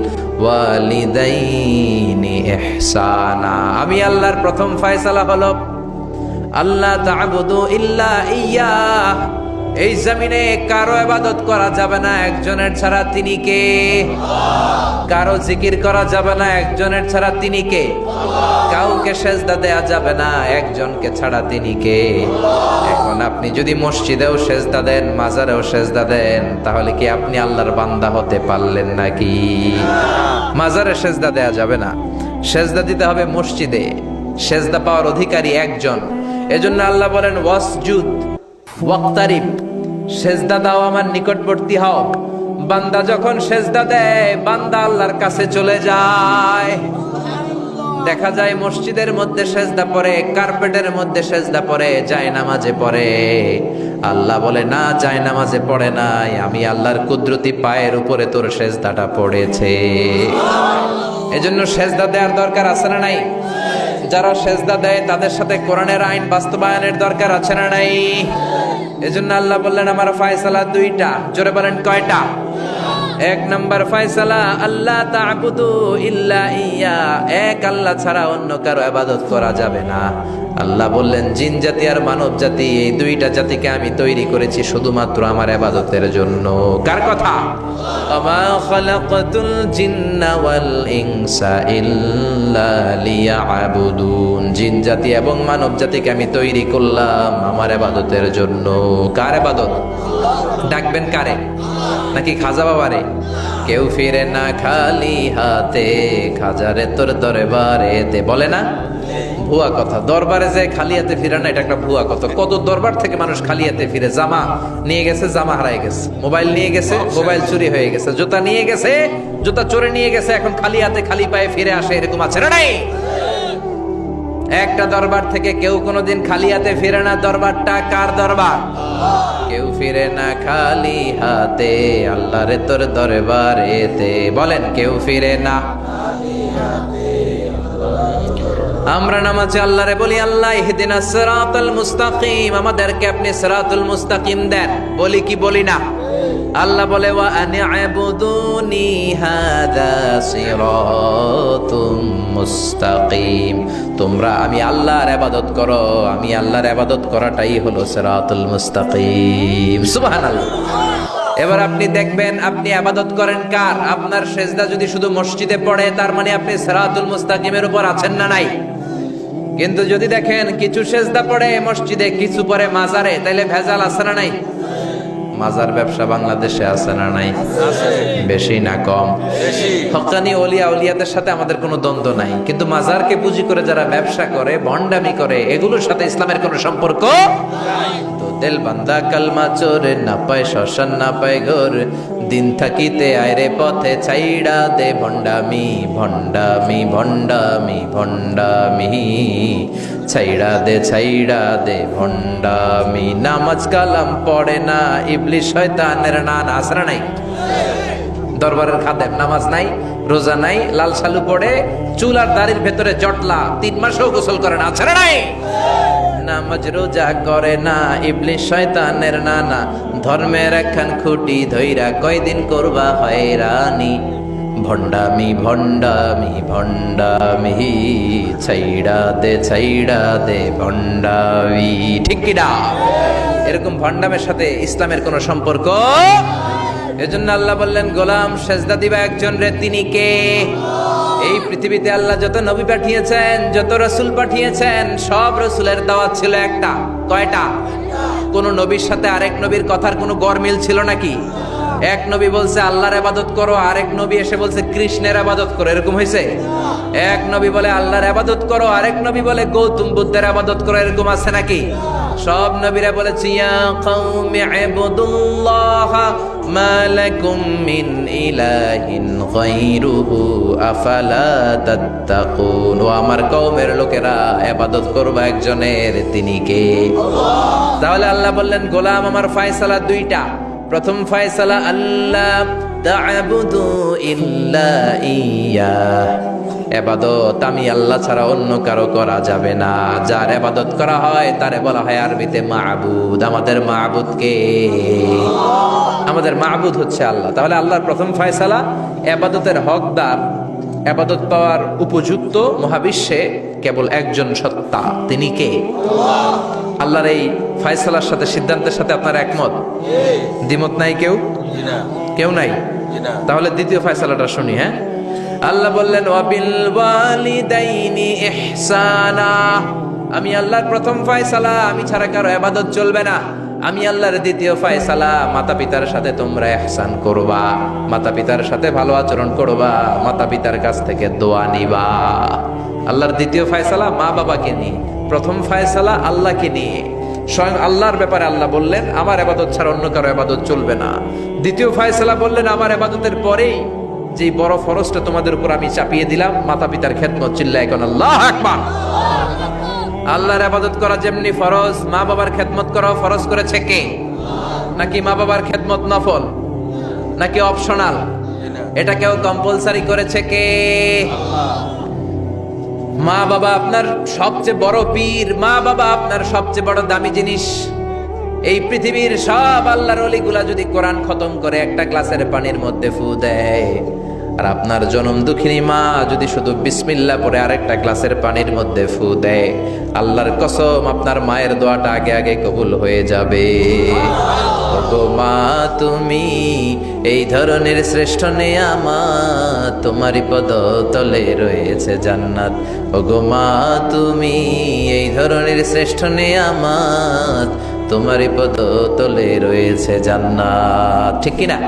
ওয়ালিদাইনি ইহসানা। আমি আল্লাহর প্রথম ফায়সালা হলো আল্লাহ তা'বুদু ইল্লা ইয়্যাহ। এই জমিনে কারো ইবাদত করা যাবে না একজনের ছাড়া, তিনি কে? কারো জিকির করা যাবে না একজনের ছাড়া, তিনি কে? কাউকে সেজদা দেয়া যাবে না একজনকে ছাড়া, তিনি কে? এখন আপনি যদি মসজিদেও সেজদা দেন, মাজারেও সেজদা দেন, তাহলে কি আপনি আল্লাহর বান্দা হতে পারলেন নাকি? মাজারে সেজদা দেয়া যাবে না, সেজদা দিতে হবে মসজিদে। সেজদা পাওয়ার অধিকারী একজন। এজন্য আল্লাহ বলেন, ওয়াসজুদ ওয়াক্তারিব, সেজদা দাও, আমার নিকটবর্তী হও। বান্দা যখন সেজদা দেয়, বান্দা আল্লাহর কাছে চলে যায়। দেখা যায় মসজিদের মধ্যে সেজদা পড়ে, কার্পেটের মধ্যে সেজদা পড়ে, জায়নামাজে পড়ে। আল্লাহ বলে না, জায়নামাজে পড়ে নাই, আমি আল্লাহর কুদরতি পায়ের উপরে তোর সেজদাটা পড়েছে। এজন্য সেজদা দেওয়ার দরকার আছে না নাই? যারা সেজদা দেয় তাদের সাথে কোরআনের আইন বাস্তবায়নের দরকার আছে না নাই? এজন্য আল্লাহ বললেন আমার ফয়সালা দুইটা। জোরে বলেন কয়টা? এক নাম্বার ফয়সালা, আল্লাহ তা'বুদু ইল্লা ইয়া, এক আল্লাহ ছাড়া অন্য কারো ইবাদত করা যাবে না। আল্লাহ বললেন জিন জাতি আর মানব জাতি, এই দুইটা জাতিকে আমি তৈরি করেছি শুধুমাত্র আমার ইবাদতের জন্য। কার কথা? আমা খালাকাতুল জিন্না ওয়াল ইনসা ইল্লা লিয়াবুদুন, জিন জাতি এবং মানব জাতিকে আমি তৈরি করলাম আমার ইবাদতের জন্য। কার ইবাদত? ডাকবেন কারে? নাকি খাজা বাবারে? কেউ ফিরে না খালি হাতে, খাজারে তোর দরবারেতে, বলে না? ভুয়া কথা। দরবারে যে খালি হাতে ফিরে না, এটা একটা ভুয়া কথা। কত দরবার থেকে মানুষ খালি হাতে ফিরে। জামা নিয়ে গেছে, জামা হারায় গেছে। মোবাইল নিয়ে গেছে, মোবাইল চুরি হয়ে গেছে। জুতা নিয়ে গেছে, জুতা চোরে নিয়ে গেছে। এখন খালি হাতে খালি পায়ে ফিরে আসে, এরকম আছে না নাই? একটা দরবার থেকে কেউ কোনোদিন খালি হাতে ফিরে না। দরবারটা কার দরবার? কেউ ফিরে না খালি হাতে, আল্লাহরে তোর দরবারেতে। বলেন কেউ ফিরে না। আমরা নামাজে আল্লাহরে বলি আল্লাহ ইহদিনাস সিরাতাল মুস্তাকিম, আমাদেরকে আপনি সিরাতুল মুস্তাকিম দেন। বলি কি বলি না? আল্লাহ বলে ওয়া আনি'বুদুনি হাযা সিরাতুম মুস্তাকিম, তোমরা আমি আল্লাহর ইবাদত করো, আমি আল্লাহর ইবাদত করাটাই হলো সিরাতুল মুস্তাকিম। সুবহানাল্লাহ। এবার আপনি দেখবেন আপনি ইবাদত করেন কার? আপনার সেজদা যদি শুধু মসজিদে পড়ে, তার মানে আপনি সিরাতুল মুস্তাকিমের উপর আছেন না নাই? কিন্তু যদি দেখেন কিছু সেজদা পড়ে মসজিদে, কিছু পড়ে মাজারে, তাইলে ভেজাল আছে না নাই? মাজার ব্যবসা বাংলাদেশে আছে না নাই? বেশি না কম? হক্কানি ওলিয়া উলিয়াদের সাথে আমাদের কোনো দ্বন্দ্ব নাই, কিন্তু মাজারকে পুঁজি করে যারা ব্যবসা করে, ভণ্ডামি করে, এগুলোর সাথে ইসলামের কোনো সম্পর্ক তো দিল বান্দা কালমা চোরে, না পায় শ্মশান না পায় ঘর, দিন থাকিতে আয়রে পথে ছাইড়া দে ভণ্ডামি ভণ্ডামি ভণ্ডামি ভণ্ডামি, ছাইড়া দে ভণ্ডামি। নামাজ কালাম পড়ে না, ইবলিশ শয়তানের নান। আসরা নাই? দরবারের খাদেম নামাজ নাই, রোজা নাই, লাল শালু পড়ে, চুল আর দাড়ির ভেতরে জটলা, 3 মাসেও গোসল করে না। আসরা নাই? নামাজ রোজা করে না, ইবলিশ শয়তানের নানা, ধর্মের একখান খুঁটি ধইরা কয়দিন করবা হয়রানি, ভণ্ডামি ভণ্ডামি ভণ্ডামি, ছাইড়া দে ভণ্ডামি। ঠিক কি না? এরকম ভণ্ডামের সাথে ইসলামের কোনো সম্পর্ক। এজন্য আল্লাহ বললেন গোলাম সেজদা দিবা একজন রে, তিনি কে? এই পৃথিবীতে আল্লাহ যত নবী পাঠিয়েছেন, যত রাসূল পাঠিয়েছেন, সব রাসূলের দাওয়াত ছিল একটা। কয়টা? কোন নবীর সাথে আরেক নবীর কথার কোনো গরমিল ছিল নাকি? এক নবী বলছে আল্লাহর ইবাদত করো, আরেক নবী এসে বলছে কৃষ্ণের ইবাদত করো, এরকম হয়েছে? এক নবী বলে আল্লাহর ইবাদত করো, আরেক নবী বলে গৌতম বুদ্ধের ইবাদত করো, এরকম আছে নাকি? সব নবীরা বলেছে ইয়া কওমি ইবুদুল্লাহ মা লাকুম মিন ইলাহিন গায়রুহু আফালা তাত্তাকুন, ও আমার কওমের লোকেরা ইবাদত করবে একজনের, তিনি কে? তাহলে আল্লাহ বললেন গোলাম আমার ফয়সালা দুইটা। প্রথম ফয়সালা আল্লাহ তা'বুদু ইল্লা ইয়া, ইবাদত আমি আল্লাহ ছাড়া অন্য কারো করা যাবে না। যার ইবাদত করা হয় তারে বলা হয় আরবিতে মাবুদ। আমাদের মাবুদ কে? আমাদের মাবুদ হচ্ছে আল্লাহ। তাহলে আল্লাহর প্রথম ফয়সালা ইবাদতের হকদার, ইবাদত পাওয়ার উপযুক্ত মহাবিশ্বে কেবল একজন সত্তা, তিনি কে? আল্লাহর এই ফয়সালার সাথে, সিদ্ধান্তের সাথে আপনার একমত? দ্বিমত নাই কেউ? কেউ নাই? তাহলে দ্বিতীয় ফয়সালাটা শুনি। হ্যাঁ, আল্লাহ বললেন ওয়াবিল ওয়ালিদাইনি ইহসানা, আমি আল্লাহর প্রথম ফয়সালা, আমি ছাড়া কারো ইবাদত চলবে না। আমি আল্লাহর দ্বিতীয় ফয়সালা, মাতা পিতার সাথে তোমরা ইহসান করবা, মাতা পিতার সাথে ভালো আচরণ করবা, মাতা পিতার কাছ থেকে দোয়া নিবা। আল্লাহর দ্বিতীয় ফয়সালা মা বাবাকে নিয়ে, প্রথম ফয়সালা আল্লাহকে নিয়ে। স্বয়ং আল্লাহর ব্যাপারে আল্লাহ বললেন আমার ইবাদত ছাড়া অন্য কারো ইবাদত চলবে না। দ্বিতীয় ফয়সালা বললেন আমার ইবাদতের পরেই যে বড় ফরজটা তোমাদের উপর আমি চাপিয়ে দিলাম, মাতা পিতার খেদমত। চিল্লায় এখন আল্লাহু আকবার। আল্লাহর ইবাদত করা যেমনি ফরজ, মা বাবার খেদমত করাও ফরজ করেছে কে? নাকি মা বাবার খেদমত নফল, নাকি অপশনাল? এটা কেউ কম্পালসারি করেছে কে? মা বাবা আপনার সবচেয়ে বড় পীর, মা বাবা আপনার সবচেয়ে বড় দামি জিনিস। এই পৃথিবীর সব আল্লাহর ওলিগুলা যদি কোরআন খতম করে একটা গ্লাসের পানির মধ্যে ফু দেয়, আর আপনার জনম দুঃখিনী মা যদি শুধু বিসমিল্লাহ পরে আরেকটা গ্লাসের পানির মধ্যে ফু দেয়, আল্লাহর কসম আপনার মায়ের দোয়াটা আগে আগে কবুল হয়ে যাবে। ওগো মা তুমি এই ধরনের শ্রেষ্ঠ নেয়ামত, তোমারই পদতলে রয়েছে জান্নাত। ওগো মা তুমি এই ধরনের শ্রেষ্ঠ নেয়ামত, তোমারই পদতলে রয়েছে জান্নাত। ঠিক কিনা?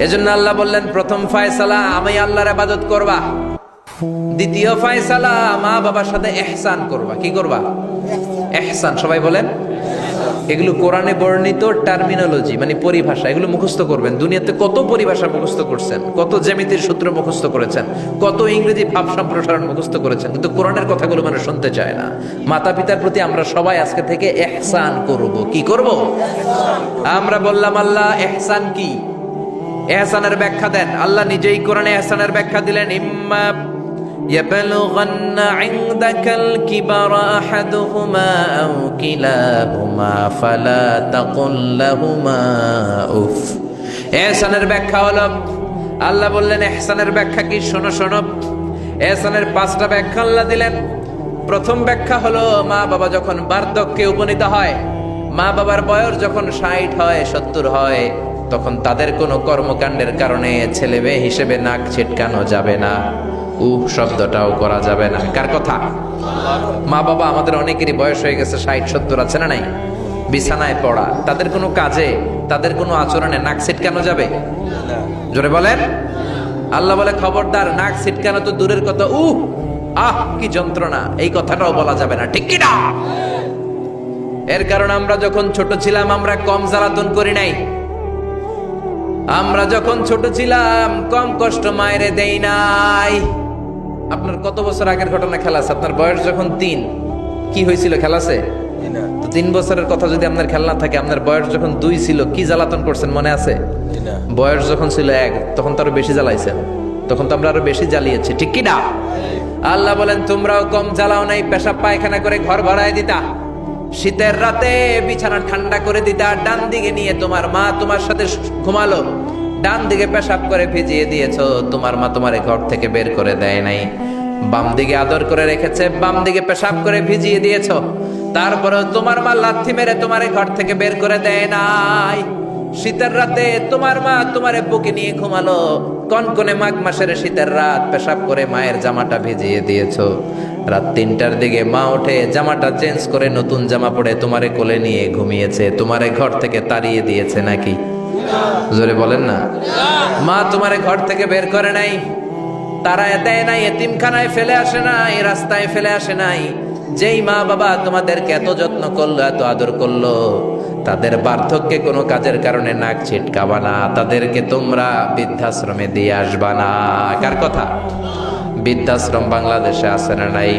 এজন্য আল্লাহ বললেন প্রথম ফয়সালা আমি আল্লাহর ইবাদত করবা, দ্বিতীয় ফয়সালা মা বাবার সাথে ইহসান করবা। কি করবা? ইহসান। সবাই বলেন। এগুলো কোরআনে বর্ণিত টার্মিনোলজি, মানে পরিভাষা, এগুলো মুখস্থ করবেন। দুনিয়াতে কত পরিভাষা মুখস্থ করছেন, কত জ্যামিতির সূত্র মুখস্থ করেছেন, কত ইংরেজি ভাব সম্প্রসারণ মুখস্থ করেছেন, কিন্তু কোরআনের কথাগুলো মানুষ শুনতে চায় না। মাতা পিতার প্রতি আমরা সবাই আজকে থেকে ইহসান করব। কি করব? আমরা বললাম আল্লাহ ইহসান কি? ইহসানের ব্যাখ্যা দেন। আল্লাহ নিজেই কোরআনে ইহসানের ব্যাখ্যা দিলেন, ইম্মা ইয়াবলুগান্না ইনদাকাল কিবারা আহাদুহুমা আও কিলাহুমা ফালা তাকুল লাহুমা উফ। ইহসানের ব্যাখ্যা হলো, আল্লাহ বললেন ইহসানের ব্যাখ্যা কি? শোনো শোনো। ইহসানের 5টা ব্যাখ্যা আল্লাহ দিলেন। প্রথম ব্যাখ্যা হলো, মা বাবা যখন বার্ধক্যে উপনীত হয়, মা বাবার বয়স যখন 60 হয় 70 হয়, তখন তাদের কোনো কর্মকাণ্ডের কারণে ছেলে মেয়ে হিসেবে নাক ছিটকানো যাবে না, শব্দটাও করা যাবে না। কার কথা? মা বাবা আমাদের অনেকেরই বয়স হয়ে গেছে 60-70, আছে না নাই? বিছানায় পড়া, তাদের কোনো কাজে, তাদের কোনো আচরণে নাক ছিটকানো যাবে? জোরে বলেন। আল্লাহ বলে খবরদার, নাক ছিটকানো তো দূরের কথা, কি যন্ত্রণা, এই কথাটাও বলা যাবে না। ঠিক কি না? এর কারণ আমরা যখন ছোট ছিলাম আমরা কম জ্বালাতন করি নাই। আমরা যখন ছোট ছিলাম কম কষ্ট মায়েরে দেই নাই। আপনার কত বছর আগের ঘটনা খেলা আছে? আপনার বয়স যখন 3, কি হয়েছিল? খেলা আছে তো? 3 বছরের কথা যদি আপনার খেলা না থাকে, আপনার বয়স যখন 2 ছিল কি জ্বালাতন করছেন মনে আছে? বয়স যখন ছিল 1, তখন তো আরো বেশি জ্বালাইছেন, তখন তো আমরা আরো বেশি জ্বালিয়েছি। ঠিক কি না? আল্লাহ বলেন তোমরাও কম জ্বালাও নাই, পেশাব পায়খানা করে ঘর ভরায় দিতা, শীতের রাতে বিছানা ঠান্ডা করে দিতা, ডান দিকে নিয়ে তোমার মা তোমার সাথে ঘুমালো, ডান দিকে পেশাব করে ভিজিয়ে দিয়েছো, তোমার মা তোমারে ঘর থেকে বের করে দেয় নাই। বাম দিকে আদর করে রেখেছে, বাম দিকে পেশাব করে ভিজিয়ে দিয়েছো, তারপরেও তোমার মা লাথি মেরে তোমারে ঘর থেকে বের করে দেয় নাই। শীতের রাতে তোমার মা তোমারে বুকে নিয়ে ঘুমালো, কনকনে মাঘ মাসের শীতের রাত, পেশাব করে মায়ের জামাটা ভিজিয়ে দিয়েছো। রাত 3টার দিকে মা উঠে জামাটা চেঞ্জ করে নতুন জামা পরে তোমারে কোলে নিয়ে ঘুমিয়েছে, তোমারে ঘর থেকে তাড়িয়ে দিয়েছে নাকি? জোরে বলেন না। মা তোমারে ঘর থেকে বের করে নাই, তাড়ায় দেয় নাই, এতিমখানায় ফেলে আসে নাই, রাস্তায় ফেলে আসে নাই। যেই মা বাবা তোমাদেরকে এত যত্ন করলো, এত আদর করলো, তাদের বার্ধক্যে কোনো কাজের কারণে নাক ছিটকাবা না, তাদেরকে তোমরা বৃদ্ধাশ্রমে দিয়ে আসবা না। কার কথা? বৃদ্ধাশ্রম বাংলাদেশে আছে না নাই?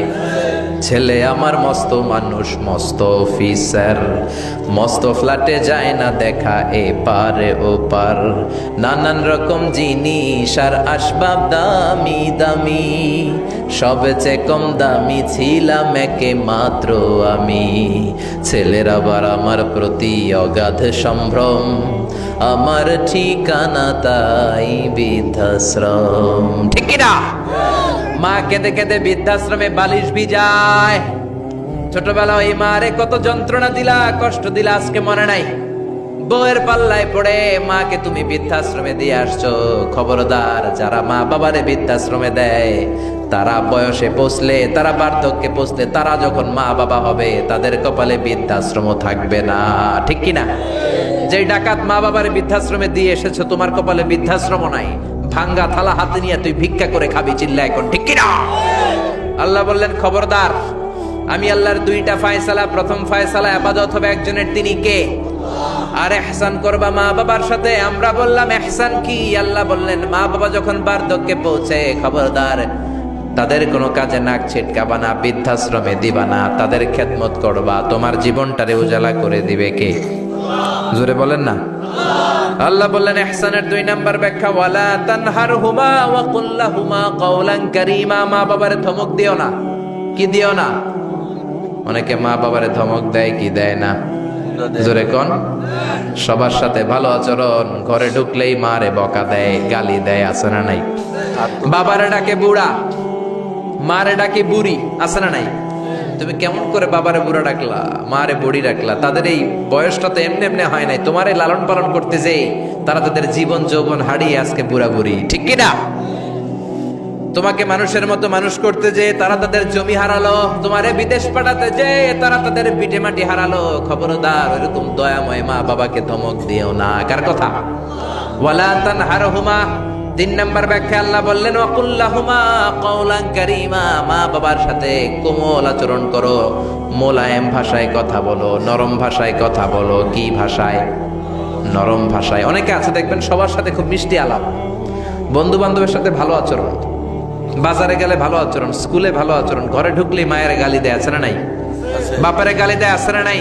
ছেলে আমার মস্ত মানুষ, মস্ত অফিসার, মস্ত ফ্ল্যাটে যায় না দেখা এপারে ওপার, নানান রকম জিনিস আর আসবাব দামি দামি, সবচেয়ে কম দামি ছিলাম একে মাত্র আমি। ছেলের আবার আমার প্রতি অগাধ সম্ভ্রম, আমার ঠিকানা তাই বৃদ্ধাশ্রম। ঠিক না? মা কেঁদে কেঁদে বৃদ্ধাশ্রমে বালিশ ভিজায়। ছোটবেলা ওই মারে কত যন্ত্রণা দিলা, কষ্ট দিলা, আজকে মনে নাই? বউয়ের পাল্লায় পড়ে মাকে তুমি বৃদ্ধাশ্রমে দিয়ে আসছো। খবরদার, যারা মা বাবারে বৃদ্ধাশ্রমে দেয় তারা বয়সে পৌঁছলে, তারা বার্ধক্যে পৌঁছলে, তারা যখন মা বাবা হবে তাদের কপালে বৃদ্ধাশ্রম থাকবে না। ঠিক কিনা? যে ডাকাত মা বাবারে বৃদ্ধাশ্রমে দিয়ে এসেছো, তোমার কপালে বৃদ্ধাশ্রম নাই। ভাঙ্গা থালা হাতে নিয়ে তুই ভিক্ষা করে খাবি। চিল্লা এখন। ঠিক কিনা? আল্লাহ বললেন খবরদার, আমি আল্লাহর দুইটা ফায়সালা, প্রথম ফায়সালা ইবাদত হবে একজনের, তিনি কে? আর ইহসান করবা মা বাবার সাথে। আমরা বললাম ইহসান কি? আল্লাহ বললেন মা বাবা যখন বার্ধক্যে পৌঁছে, খবরদার তাদের কোনো কাজে নাক ছিটকাবা না, বৃদ্ধাশ্রমে দিবা না, তাদের খেদমত করবা। তোমার জীবনটারে উজালা করে দিবে কে? জোরে বলেন না। আল্লাহ বললেন ইহসানের 2 নাম্বার ব্যাখ্যা, ওয়ালা তানহারহুমা ওয়া কুল লাহুমা কাওলান কারীমা। মা বাবারে ধমক দিও না। কি দিও না? অনেকে মা বাবারে ধমক দেয়, কি দেয় না? জোরে কোন? সবার সাথে ভালো আচরণ, ঘরে ঢুকলেই মারে বকা দেয়, গালি দেয়, আছে না নাই? বাবারে ডাকে বুড়া, মারে ডাকে বুড়ি, আছে না নাই? তুমি কেমন করে বাবারে বুড়া ডাকলা, মারে বুড়ি ডাকলা? তাদের এই বয়সটা তো এমনি এমনি হয় নাই। তোমারে লালন পালন করতে যেই তারা তাদের জীবন যৌবন হারিয়ে আজকে বুড়া বুড়ি, ঠিক কি না? তোমাকে মানুষের মতো মানুষ করতে যে তারা তাদের জমি হারালো, তোমারে বিদেশ পাঠাতে যে তারা তাদের ভিটে মাটি হারালো। খবরদার এরকম দয়াময় মা বাবাকে ধমক দিও না। কার কথা? ওয়ালা তানহারহুমা। 3 নাম্বার ব্যাখ্যা আল্লাহ বললেন ওয়াকুল লাহুমা কাওলান কারীমা। মা বাবার সাথে কোমল আচরণ করো, মোলায়েম ভাষায় কথা বলো, নরম ভাষায় কথা বলো। কি ভাষায়? নরম ভাষায়। অনেকে আছে দেখবেন সবার সাথে খুব মিষ্টি আলাপ, বন্ধু বান্ধবের সাথে ভালো আচরণ, বাজারে গেলে ভালো আচরণ, স্কুলে ভালো আচরণ, ঘরে ঢুকলে মায়ের গালি দেয়, আছে না নাই? বাপারে গালি দেয়, আছে না নাই?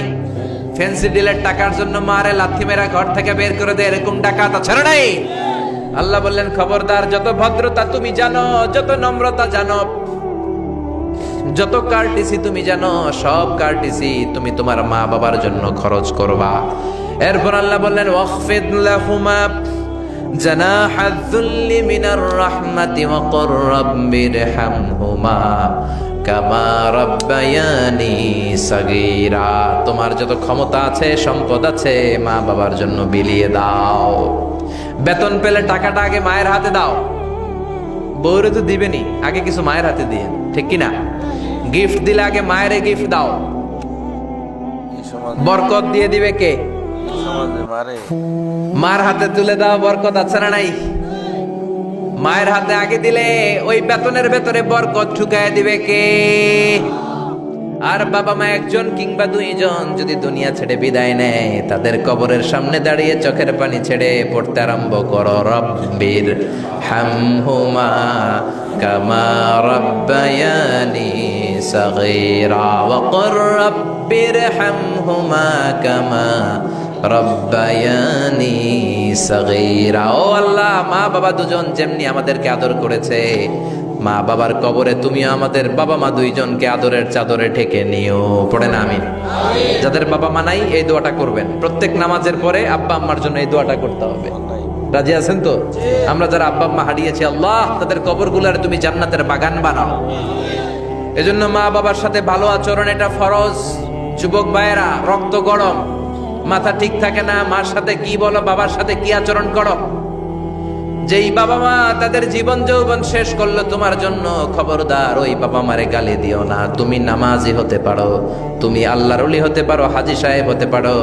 ফ্যান্সি ডিলের টাকার জন্য মারে লাথি মেরা ঘর থেকে বের করে দেয়, এরকম ডাকাত আছে না নাই? আল্লাহ বললেন খবরদার, যত ভদ্রতা তুমি জানো, যত নম্রতা জানো, যত কার্টিসি তুমি জানো, সব কার্টিসি তুমি তোমার মা বাবার জন্য খরচ করবা। এরপর আল্লাহ বললেন ওয়াখফিদ লাহুমা জানাহায যুল্লি মিনার রাহমাতি ওয়া কুর রাব্বিরহামহুমা কামা রাব্বায়ানি সাগীরা। তোমার যত ক্ষমতা আছে, সম্পদ আছে, মা বাবার জন্য বিলিয়ে দাও। বেতন পেলে টাকাটা আগে মায়ের হাতে দাও। বউরে তো দিবেনি, আগে কিছু মায়ের হাতে দিয়ে, ঠিক কিনা? গিফট দিলে আগে মায়ের গিফট দাও। বরকত দিয়ে দিবে কে? মার হাতে তুলে দাও, বরকত আছে না নাই? মায়ের হাতে আগে দিলে ওই বেতনের ভেতরে বরকত ঢুকায় দিবে কে? আর বাবা মা একজন কিংবা 2 জন যদি দুনিয়া ছেড়ে বিদায় নেয়, তাদের কবরের সামনে দাঁড়িয়ে চোখের পানি ছেড়ে পড়তে আরম্ভ করো রব্বির হামহুমা কামা রাব্বায়ানি সাগীরা ওয়া কুর রাব্বির হামহুমা কামা রাব্বায়ানি সাগীরা। ও আল্লাহ, মা বাবা দুজন যেমনি আমাদেরকে আদর করেছে, মা বাবার কবরে তুমিও আমাদের বাবা মা 2 জনকে আদরের চাদরে ঢেকে নিও। পড়ে না আমিন। যাদের বাবা মা নাই এই দোয়াটা করবেন, প্রত্যেক নামাজের পরে আব্বা আম্মার জন্য এই দোয়াটা করতে হবে। রাজি আছেন তো? আমরা যারা আব্বা আম্মা হারিয়েছি, আল্লাহ তাদের কবরগুলোর তুমি জান্নাতের বাগান বানাও। এজন্য মা বাবার সাথে ভালো আচরণ এটা ফরজ। যুবক ভাইয়েরা, রক্ত গরম, মাথা ঠিক থাকে না, মার সাথে কি বলো, বাবার সাথে কি আচরণ করো। যেই বাবা মা তাদের জীবন যৌবন শেষ করলো তোমার জন্য, খবরদার ওই বাবা মারে গালি দিও না। তুমি নামাজি হতে পারো, তুমি আল্লাহর ওলি হতে পারো, হাজী সাহেব হতে পারো,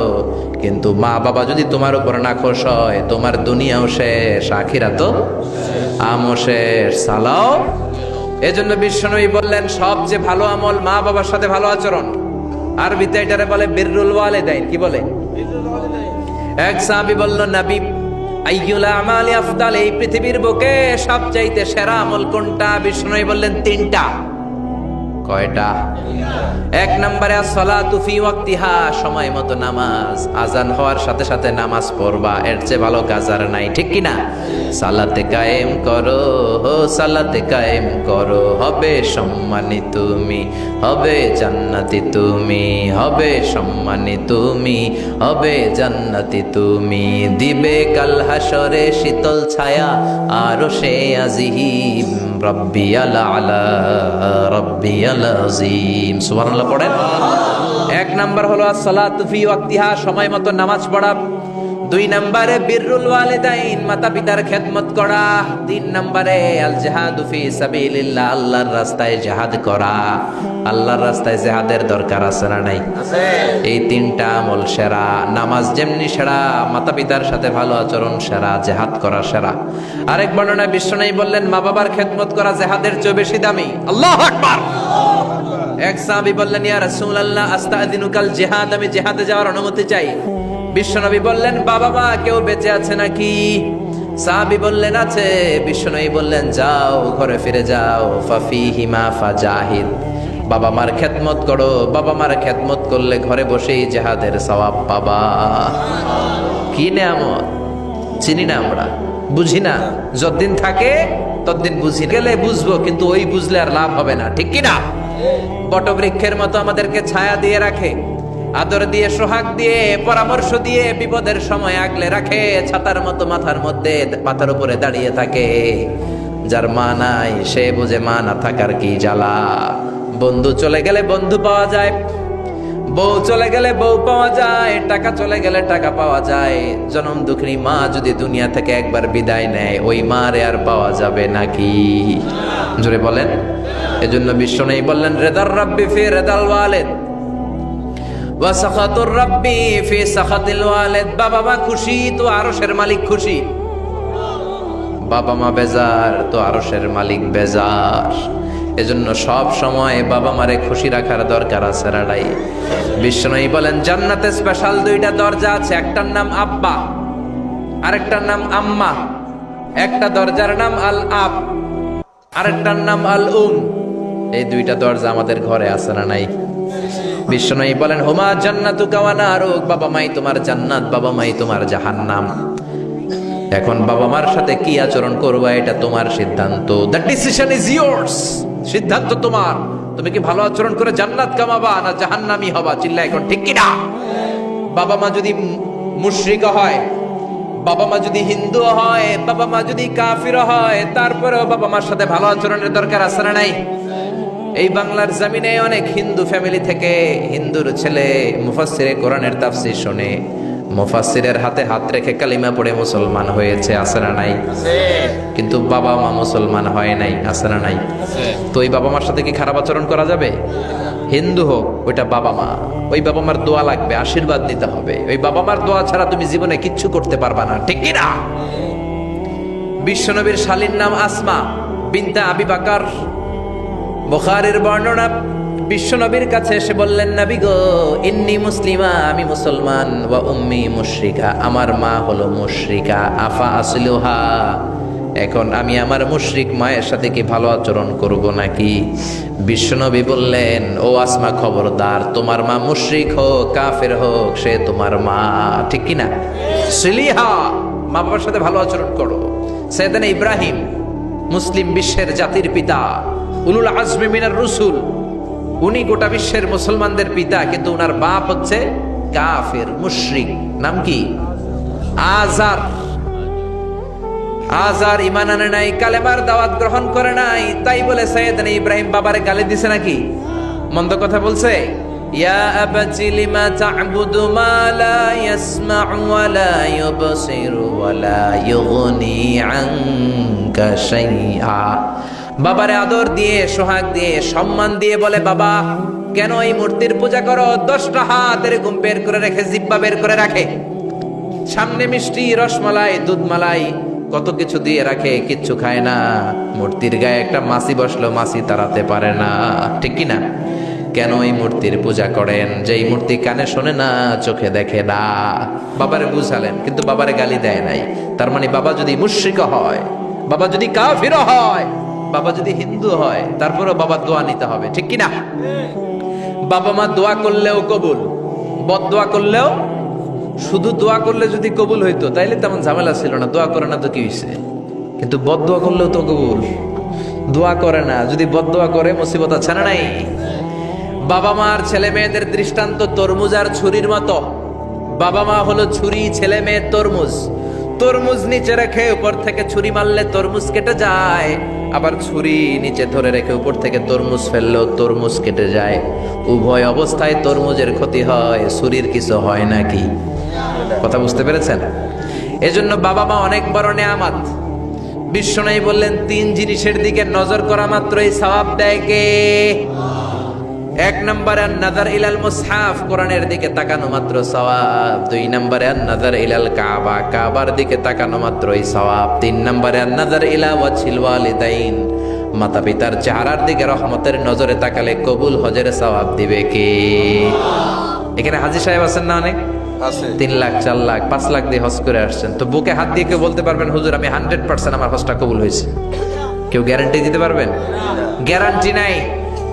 কিন্তু মা বাবা যদি তোমার উপর নাখোশ হয়, তোমার দুনিয়াও শেষ, আখিরাতও আমও শেষ। সালাও। এজন্য বিশ্বনবী বললেন সবচেয়ে ভালো আমল মা বাবার সাথে ভালো আচরণ। আরবিতে এটারে বলে বিররুল ওয়ালিদাইন। কি বলে? এক সাহাবী বলল, নবী আইয়ুল আমালি আফদাল, এই পৃথিবীর বুকে সবচাইতে সেরা আমল কোনটা? বিষ্ণু বললেন 3টা। কয়টা? 1 নম্বরে as-সালাতু ফি ওয়াক্তিহা, সময় মতো নামাজ, আজান হওয়ার সাথে সাথে নামাজ পড়বা, এর চেয়ে ভালো কাজ আর নাই, ঠিক কি না? সালাতে কায়েম করো, সালাতে কায়েম করো, হবে সম্মানী তুমি, হবে জান্নাতি তুমি, হবে সম্মানী তুমি, হবে জান্নাতি তুমি, দিবে কাল হাসরে শীতল ছায়া আরশে আজিম, রব্বিয়াল আলা রব্বিয়াল আযীম। সুবহানাল্লাহ পড়েন। 1 নাম্বার হলো as-সালাতু ফি ওয়াক্তিহা, সময় মতো নামাজ পড়া। 2 নম্বরে বিররুল ওয়ালিদাইন, মাতা পিতার খেদমত করা। 3 নম্বরে আল জিহাদু ফি সাবিলিল্লাহ, আল্লাহর রাস্তায় জিহাদ করা। আল্লাহর রাস্তায় জিহাদের দরকার আছে না নাই? এই তিনটা আমল সেরা। নামাজ যেমনি সেরা, মাতা পিতার সাথে ভালো আচরণ সেরা, জিহাদ করা সেরা। আরেক বর্ণনায় বিশ্বনবী বললেন মা বাবার খেদমত করা জিহাদের চেয়ে বেশি দামি। আল্লাহু আকবার। এক সাহাবী বললেন ইয়া রাসূলুল্লাহ আস্তাযিনুকাল জিহাদ, আমি জিহাদে যাওয়ার অনুমতি চাই। বিশ্বনবী বললেন বাবা মা কেউ বেঁচে আছে নাকি? সাহাবী বললেন আছে। বিশ্বনবী বললেন যাও ঘরে ফিরে যাও, ফাফিহিমা ফাজাহিদ, বাবা মার খেদমত করো। বাবা মার খেদমত করলে ঘরে বসেই জিহাদের সওয়াব পাবা। কি নেয়ামত চিনি না আমরা, বুঝি না। যতদিন থাকে ততদিন বুঝি, গেলে বুঝবো, কিন্তু ওই বুঝলে আর লাভ হবে না, ঠিক কি না? বটবৃক্ষের মতো আমাদেরকে ছায়া দিয়ে রাখে, আদর দিয়ে, সোহাগ দিয়ে, পরামর্শ দিয়ে, বিপদের সময় আগলে রাখে। ছাতার মতো মাথার মধ্যে, মাথার উপরে দাঁড়িয়ে থাকে। যার মা নাই সে বুঝে মা না থাকার কি জ্বালা। বন্ধু চলে গেলে বন্ধু পাওয়া যায়, বউ চলে গেলে বউ পাওয়া যায়, টাকা চলে গেলে টাকা পাওয়া যায়। জনম দুঃখিনী মা যদি দুনিয়া থেকে একবার বিদায় নেয়, ওই মারে আর পাওয়া যাবে নাকি? জোরে বলেন। এজন্য বিশ্বনবী বললেন রেদার রাব্বি ফি রেদাল ওয়ালিদ ওয়া সাখাতুর রাব্বি ফি সাখাতিল ওয়ালিদ। বাবা মা খুশি তো আরশের মালিক খুশি, বাবা মা বেজার তো আরশের মালিক বেজার। এজন্য সব সময় বাবা মারে খুশি রাখার দরকার আছে রাডাই। বিশ্বনবী বলেন জান্নাতে স্পেশাল দুইটা দরজা আছে, একটার নাম আব্বা, আরেকটার নাম আম্মা। একটা দরজার নাম আল আব, আরেকটার নাম আল উম। এই দুইটা দরজা আমাদের ঘরে আছে না নাই? বিশ্বনবী বলেন হুমা জান্নাতুকা ওয়া নারুক, বাবা মাই তোমার জান্নাত, বাবা মাই তোমার জাহান্নাম। এখন বাবা মার সাথে কি আচরণ করবা এটা তোমার সিদ্ধান্ত। The decision is years. সিদ্ধান্ত তোমার। তুমি কি ভালো আচরণ করে জান্নাত কামাবা না জাহান্নামী হবা? চিল্লা এখন, ঠিক কি না? বাবা মা যদি মুশরিক হয়, বাবা মা যদি হিন্দু হয়, বাবা মা যদি কাফির হয়, তারপরেও বাবা মার সাথে ভালো আচরণের দরকার আছে না নাই? এই বাংলার জমিনে অনেক হিন্দু ফ্যামিলি থেকে হিন্দুর ছেলে মুফাসসিরে কোরআনের তাফসীর শুনে মুফাসসিরের হাতে হাত রেখে কালিমা পড়ে মুসলমান হয়েছে, আছে না নাই? কিন্তু বাবা মা মুসলমান হয় নাই, আছে না নাই? তো ওই বাবা মার সাথে কি খারাপ আচরণ করা যাবে? হিন্দু হোক, ওইটা বাবা মা, ওই বাবা মার দোয়া লাগবে, আশীর্বাদ নিতে হবে। ওই বাবা মার দোয়া ছাড়া তুমি জীবনে কিচ্ছু করতে পারবা না, ঠিক কি না? বিশ্বনবীর শালীর নাম আসমা বিনতে আবি বকর। বুখারীর বর্ণনা, বিশ্বনবীর কাছে এসে বললেন নবী গো ইন্নী মুসলিমা, আমি মুসলমান, ওয়া উম্মি মুশরিকা, আমার মা হলো মুশরিকা, আফা আসলুহা, এখন আমি আমার মুশরিক মায়ের সাথে কি ভালো আচরণ করব নাকি? বিশ্বনবী বললেন ও আসমা খবরদার, তোমার মা মুশরিক হোক কাফের হোক সে তোমার মা, ঠিক কি না? সিলিহা, মা বাবার সাথে ভালো আচরণ করো। সাইয়েদনা ইব্রাহিম মুসলিম বিশ্বের জাতির পিতা, উলুল আজমি মিনার রসুল, উনি গোটা বিশ্বের মুসলমানদের পিতা, কিন্তু উনার বাপ হচ্ছে কাফের মুশরিক। নাম কি? আজার। আজার ঈমান আনে নাই, কালেমার দাওয়াত গ্রহণ করে নাই, তাই বলে সাইয়েদনা ইব্রাহিম বাবারে গালি দিছে নাকি? মন্দ কথা বলছে? ইয়া আবাতি লিমা তা'বুদু মা লা ইয়াসমা'ু ওয়া লা ইউবসিরু ওয়া লা ইউগনি আনকা শাইআ। বাবারে আদর দিয়ে, সোহাগ দিয়ে, সম্মান দিয়ে বলে বাবা কেন এই মূর্তির পূজা করো? 10টা হাত এরকম বের করে রেখে, জিব্বা বের করে রাখে, সামনে মিষ্টি, রসমালাই, দুধমালাই, কত কিছু দিয়ে রাখে, কিচ্ছু খায় না। মূর্তির গায়ে একটা মাছি বসলো, মাছি তাড়াতে পারে না, ঠিক কি না? কেন এই মূর্তির পূজা করেন? যে এই মূর্তি কানে শোনে না, চোখে দেখে না। বাবারে বুঝালেন, কিন্তু বাবারে গালি দেয় নাই। তার মানে বাবা যদি মুশরিক হয়, বাবা যদি কাফির হয়, বাবা যদি হিন্দু হয়, তারপরেও বাবার দোয়া নিতে হবে, ঠিক কি না? বাবা মা দোয়া করলেও কবুল, বদদোয়া করলেও। শুধু দোয়া করলে যদি কবুল হইতো তাইলে তেমন ঝামেলা ছিল না, দোয়া করে না তো কি হইছে? কিন্তু বদদোয়া করলেও তো কবুল। দোয়া করে না, যদি বদদোয়া করে মুসিবত আছে না নাই? বাবা মার ছেলে মেয়েদের দৃষ্টান্ত তরমুজ আর ছুরির মতো। বাবা মা হলো ছুরি, ছেলে মেয়ে তরমুজ। তরমুজ নিচে রেখে উপর থেকে ছুরি মারলে তরমুজ কেটে যায়, আবার ছুরি নিচে ধরে রেখে উপর থেকে তরমুজ ফেললেও তরমুজ কেটে যায়। উভয় অবস্থায় তরমুজের ক্ষতি হয়, ছুরির কিছু হয় নাকি? কথা বুঝতে পেরেছেন? এজন্য বাবা মা অনেক বড় নেয়ামত। বিশ্বনবী বললেন 3 জিনিসের দিকে নজর করা মাত্রই সওয়াব দেয় কে? এক নম্বরে নাযার ইলাল মুসহাফ, কোরআনের দিকে তাকানো মাত্র সওয়াব। দুই নম্বরে নাযার ইলাল কাবা, কাবার দিকে তাকানো মাত্রই সওয়াব। তিন নম্বরে নাযার ইলা ওয়াজহিল ওয়ালিদাইন, মাতা পিতার চেহারার দিকে রহমতের নজরে তাকালে কবুল হজের সওয়াব দিবে কে? এখানে হাজী সাহেব আছেন না অনেক? আছে 3 লাখ 4 লাখ 5 লাখ দিয়ে হজ করে আসছেন, তো বুকে হাত দিয়ে কেউ বলতে পারবেন হুজুর আমি 100% আমার হজটা কবুল হয়েছে? কেউ গ্যারান্টি দিতে পারবেন? গ্যারান্টি নাই।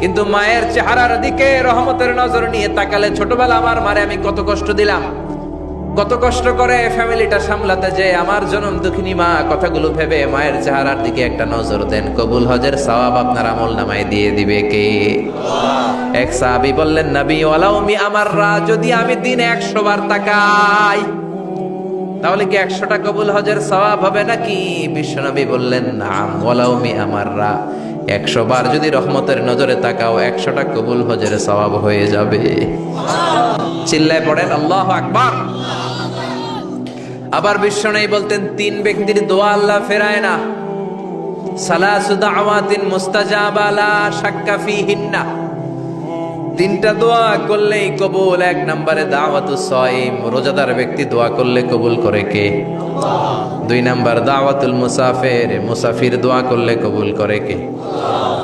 কিন্তু মায়ের চেহারার দিকে রহমতের নজর নিয়ে তাকালে, ছোটবেলা আমার মারে আমি কত কষ্ট দিলাম, কত কষ্ট করে ফ্যামিলিটা সামলাতে, যে আমার জনম দুঃখিনী মা, কথাগুলো ভেবে মায়ের চেহারার দিকে একটা নজর দেন, কবুল হজের সওয়াব আপনার আমল নামায় দিয়ে দিবে কে? এক সাহাবী বললেন, নবী ওয়ালাউ মি আমাররা, যদি আমি দিনে 100 বার তাকাই তাহলে কি 100টা কবুল হজের সওয়াব হবে নাকি? বিশ্বনবী বললেন, নাম ওয়ালাউ মি আমাররা, 100 বার যদি রহমতের নজরে তাকাও 100টা কবুল হজের সওয়াব হয়ে যাবে। চিল্লায় পড়েন আল্লাহু আকবার। আবার বিশ্বনবী বলতেন, 3 ব্যক্তির দোয়া আল্লাহ ফেরায় না, সালাসু দাওয়াতিন মুস্তাজাবা লা শাক্কা ফিহিন্না, 3টা দোয়া করলেই কবুল। 1 নম্বরে দাওয়াতুস সাইম, রোজাদার ব্যক্তি দোয়া করলে কবুল করে কে? 2 নম্বর দাওয়াতুল মুসাফির, মুসাফির দোয়া করলে কবুল করে কে?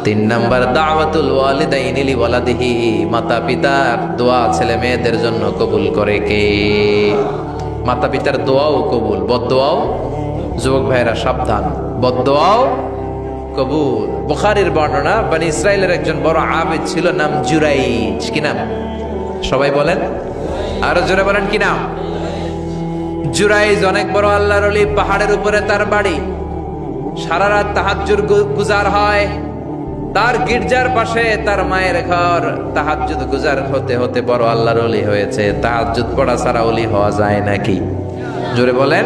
3 নম্বর দাওয়াতুল ওয়ালিদাইনি লিওয়ালাদিহি, মাতা পিতার দোয়া ছেলে মেয়েদের জন্য কবুল করে কে? মাতা পিতার দোয়াও কবুল, বদদোয়াও, যুবক ভাইরা সাবধান, বদদোয়াও কবুল। বুখারীর বর্ণনা, বনি ইসরাইলের একজন বড় আবেদ ছিল, নাম জুরাইজ। কি নাম? সবাই বলেন, আরো জোরে বলেন কি নাম? জুরাইজ অনেক বড় আল্লাহর ওলি, পাহাড়ের উপরে তার বাড়ি, সারা রাত তাহাজ্জুদ গুজার হয়। তার গির্জার পাশে তার মায়ের ঘর, তাহাজ্জুদ গুজার হতে হতে বড় আল্লাহর ওলি হয়েছে। তাহাজ্জুদ পড়া ছাড়া ওলি হওয়া যায় নাকি? জোরে বলেন।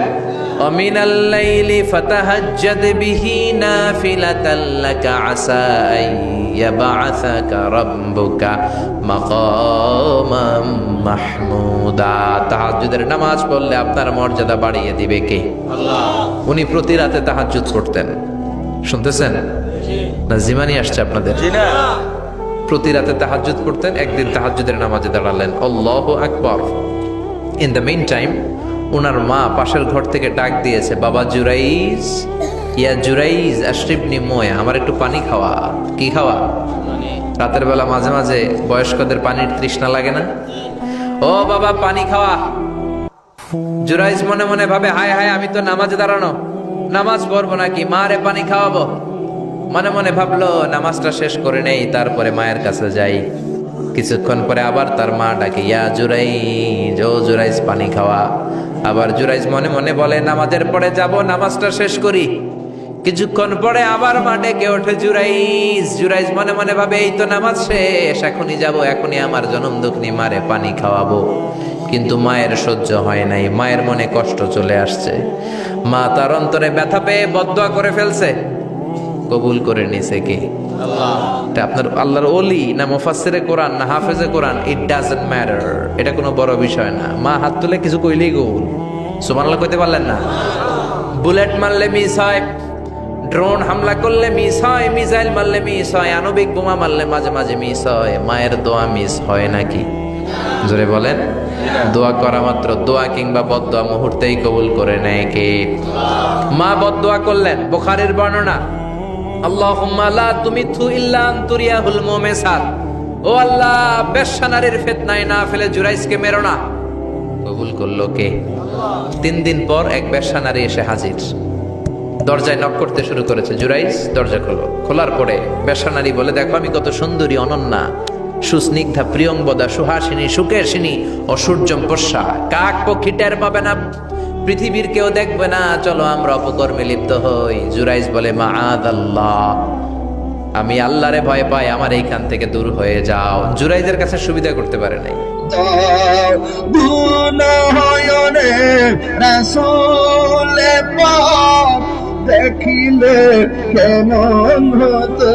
ওমিনাল লাইলি ফাতাহাজ্জাদ বিহি নাফিলাতাল লাকা আসা আইয়াবআসাকা রাব্বুকা মাকামাম মাহমুদা। তাহাজ্জুদের নামাজ পড়লে আপনার মর্যাদা বাড়িয়ে দিবে কে? আল্লাহ। উনি প্রতি রাতে তাহাজ্জুদ করতেন। শুনতেছেন না? জিমানি আসছে আপনাদের? জি না। প্রতি রাতে তাহাজ্জুদ পড়তেন। একদিন তাহাজ্জুদের নামাজে দাঁড়ালেন, আল্লাহু আকবার। ইন দ্য মিন টাইম ওনার মা পাশের ঘর থেকে ডাক দিয়েছে, বাবা জুরাইজ, ইয়া জুরাইজ আশরিবনি মোয়া, আমার একটু পানি খাওয়া। কি খাওয়া? রাতের বেলা মাঝে মাঝে বয়স্কদের পানির তৃষ্ণা লাগে না? ও বাবা পানি খাওয়া। জুরাইজ মনে মনে ভাবে, হায় হায়, আমি তো নামাজে দাঁড়ানো, নামাজ পড়বো নাকি, মা রে পানি খাওয়াবো। মনে মনে ভাবলো নামাজটা শেষ করে নেই, তারপরে মায়ের কাছে যাই। কিছুক্ষণ পরে আবার তার মা ডাকে, ইয়া জুরাইজ, ও জুরাইজ পানি খাওয়া। আবার জুরাইজ মনে মনে বলে, নামাজের পরে যাব, নামাজটা শেষ করি। কিছুক্ষণ পরে আবার মা ডেকে ওঠে, জুরাইজ। জুরাইজ মনে মনে ভাবে, এই তো নামাজ শেষ, এখনই যাব, এখনই আমার জনম দুঃখিনী মারে পানি খাওয়াবো। কিন্তু মায়ের সহ্য হয় নাই, মায়ের মনে কষ্ট চলে আসছে। মা তার অন্তরে ব্যথা পেয়ে বদদোয়া করে ফেলছে। কবুল করে নিছে কে? আল্লাহ। এটা আপনার আল্লাহর ওলি না মুফাসসিরে কোরআন না হাফেজে কোরআন, ইট ডাজন্ট ম্যাটার, এটা কোনো বড় বিষয় না। মা হাত তুলে কিছু কইলেই কবুল। সুবহানাল্লাহ কইতে পারলেন না? বুলেট মারলে মিস হয়, ড্রোন হামলা করলে মিস হয়, মিসাইল মারলে মিস হয়, আণবিক বোমা মারলে মাঝে মাঝে মিস হয়। মায়ের দোয়া মিস হয় নাকি? জোরে বলেন। দোয়া করা মাত্র, দোয়া কিংবা বদদোয়া মুহূর্তেই কবুল করে নেয় কে? মা বদদোয়া করলেন। বুখারীর বর্ণনা, আল্লাহুম্মা লা তুমিথু ইল্লা আন তুরিয়াহুল মুমিসাত, ও আল্লাহ বেশ্যা নারীর ফিতনায় না ফেলে জুরাইজকে মেরো না। কবুল করলো কে? 3 দিন পর এক বেশ্যা নারী এসে হাজির, দরজায় নক করতে শুরু করেছে। জুরাইজ দরজা খোলো। খোলার পরে বেশ্যা নারী বলে, দেখো আমি কত সুন্দরী, অনন্যা, সুস্নিগ্ধা, প্রিয়ংবদা, সুহাসিনী, সুকেশিনী, অসূর্যম পশ্যা, কাক পক্ষী টের পাবে না, পৃথিবীর কেউ দেখবে না, চলো আমরা অপকর্মে লিপ্ত হই। জুরাইজ বলে, মাআদাল্লাহ, আমি আল্লাহরে ভয় পাই, আমার এইখান থেকে দূর হয়ে যাও। জুরাইজের কাছে সুবিধা করতে পারে নাই। দেখিলে কেমন হতো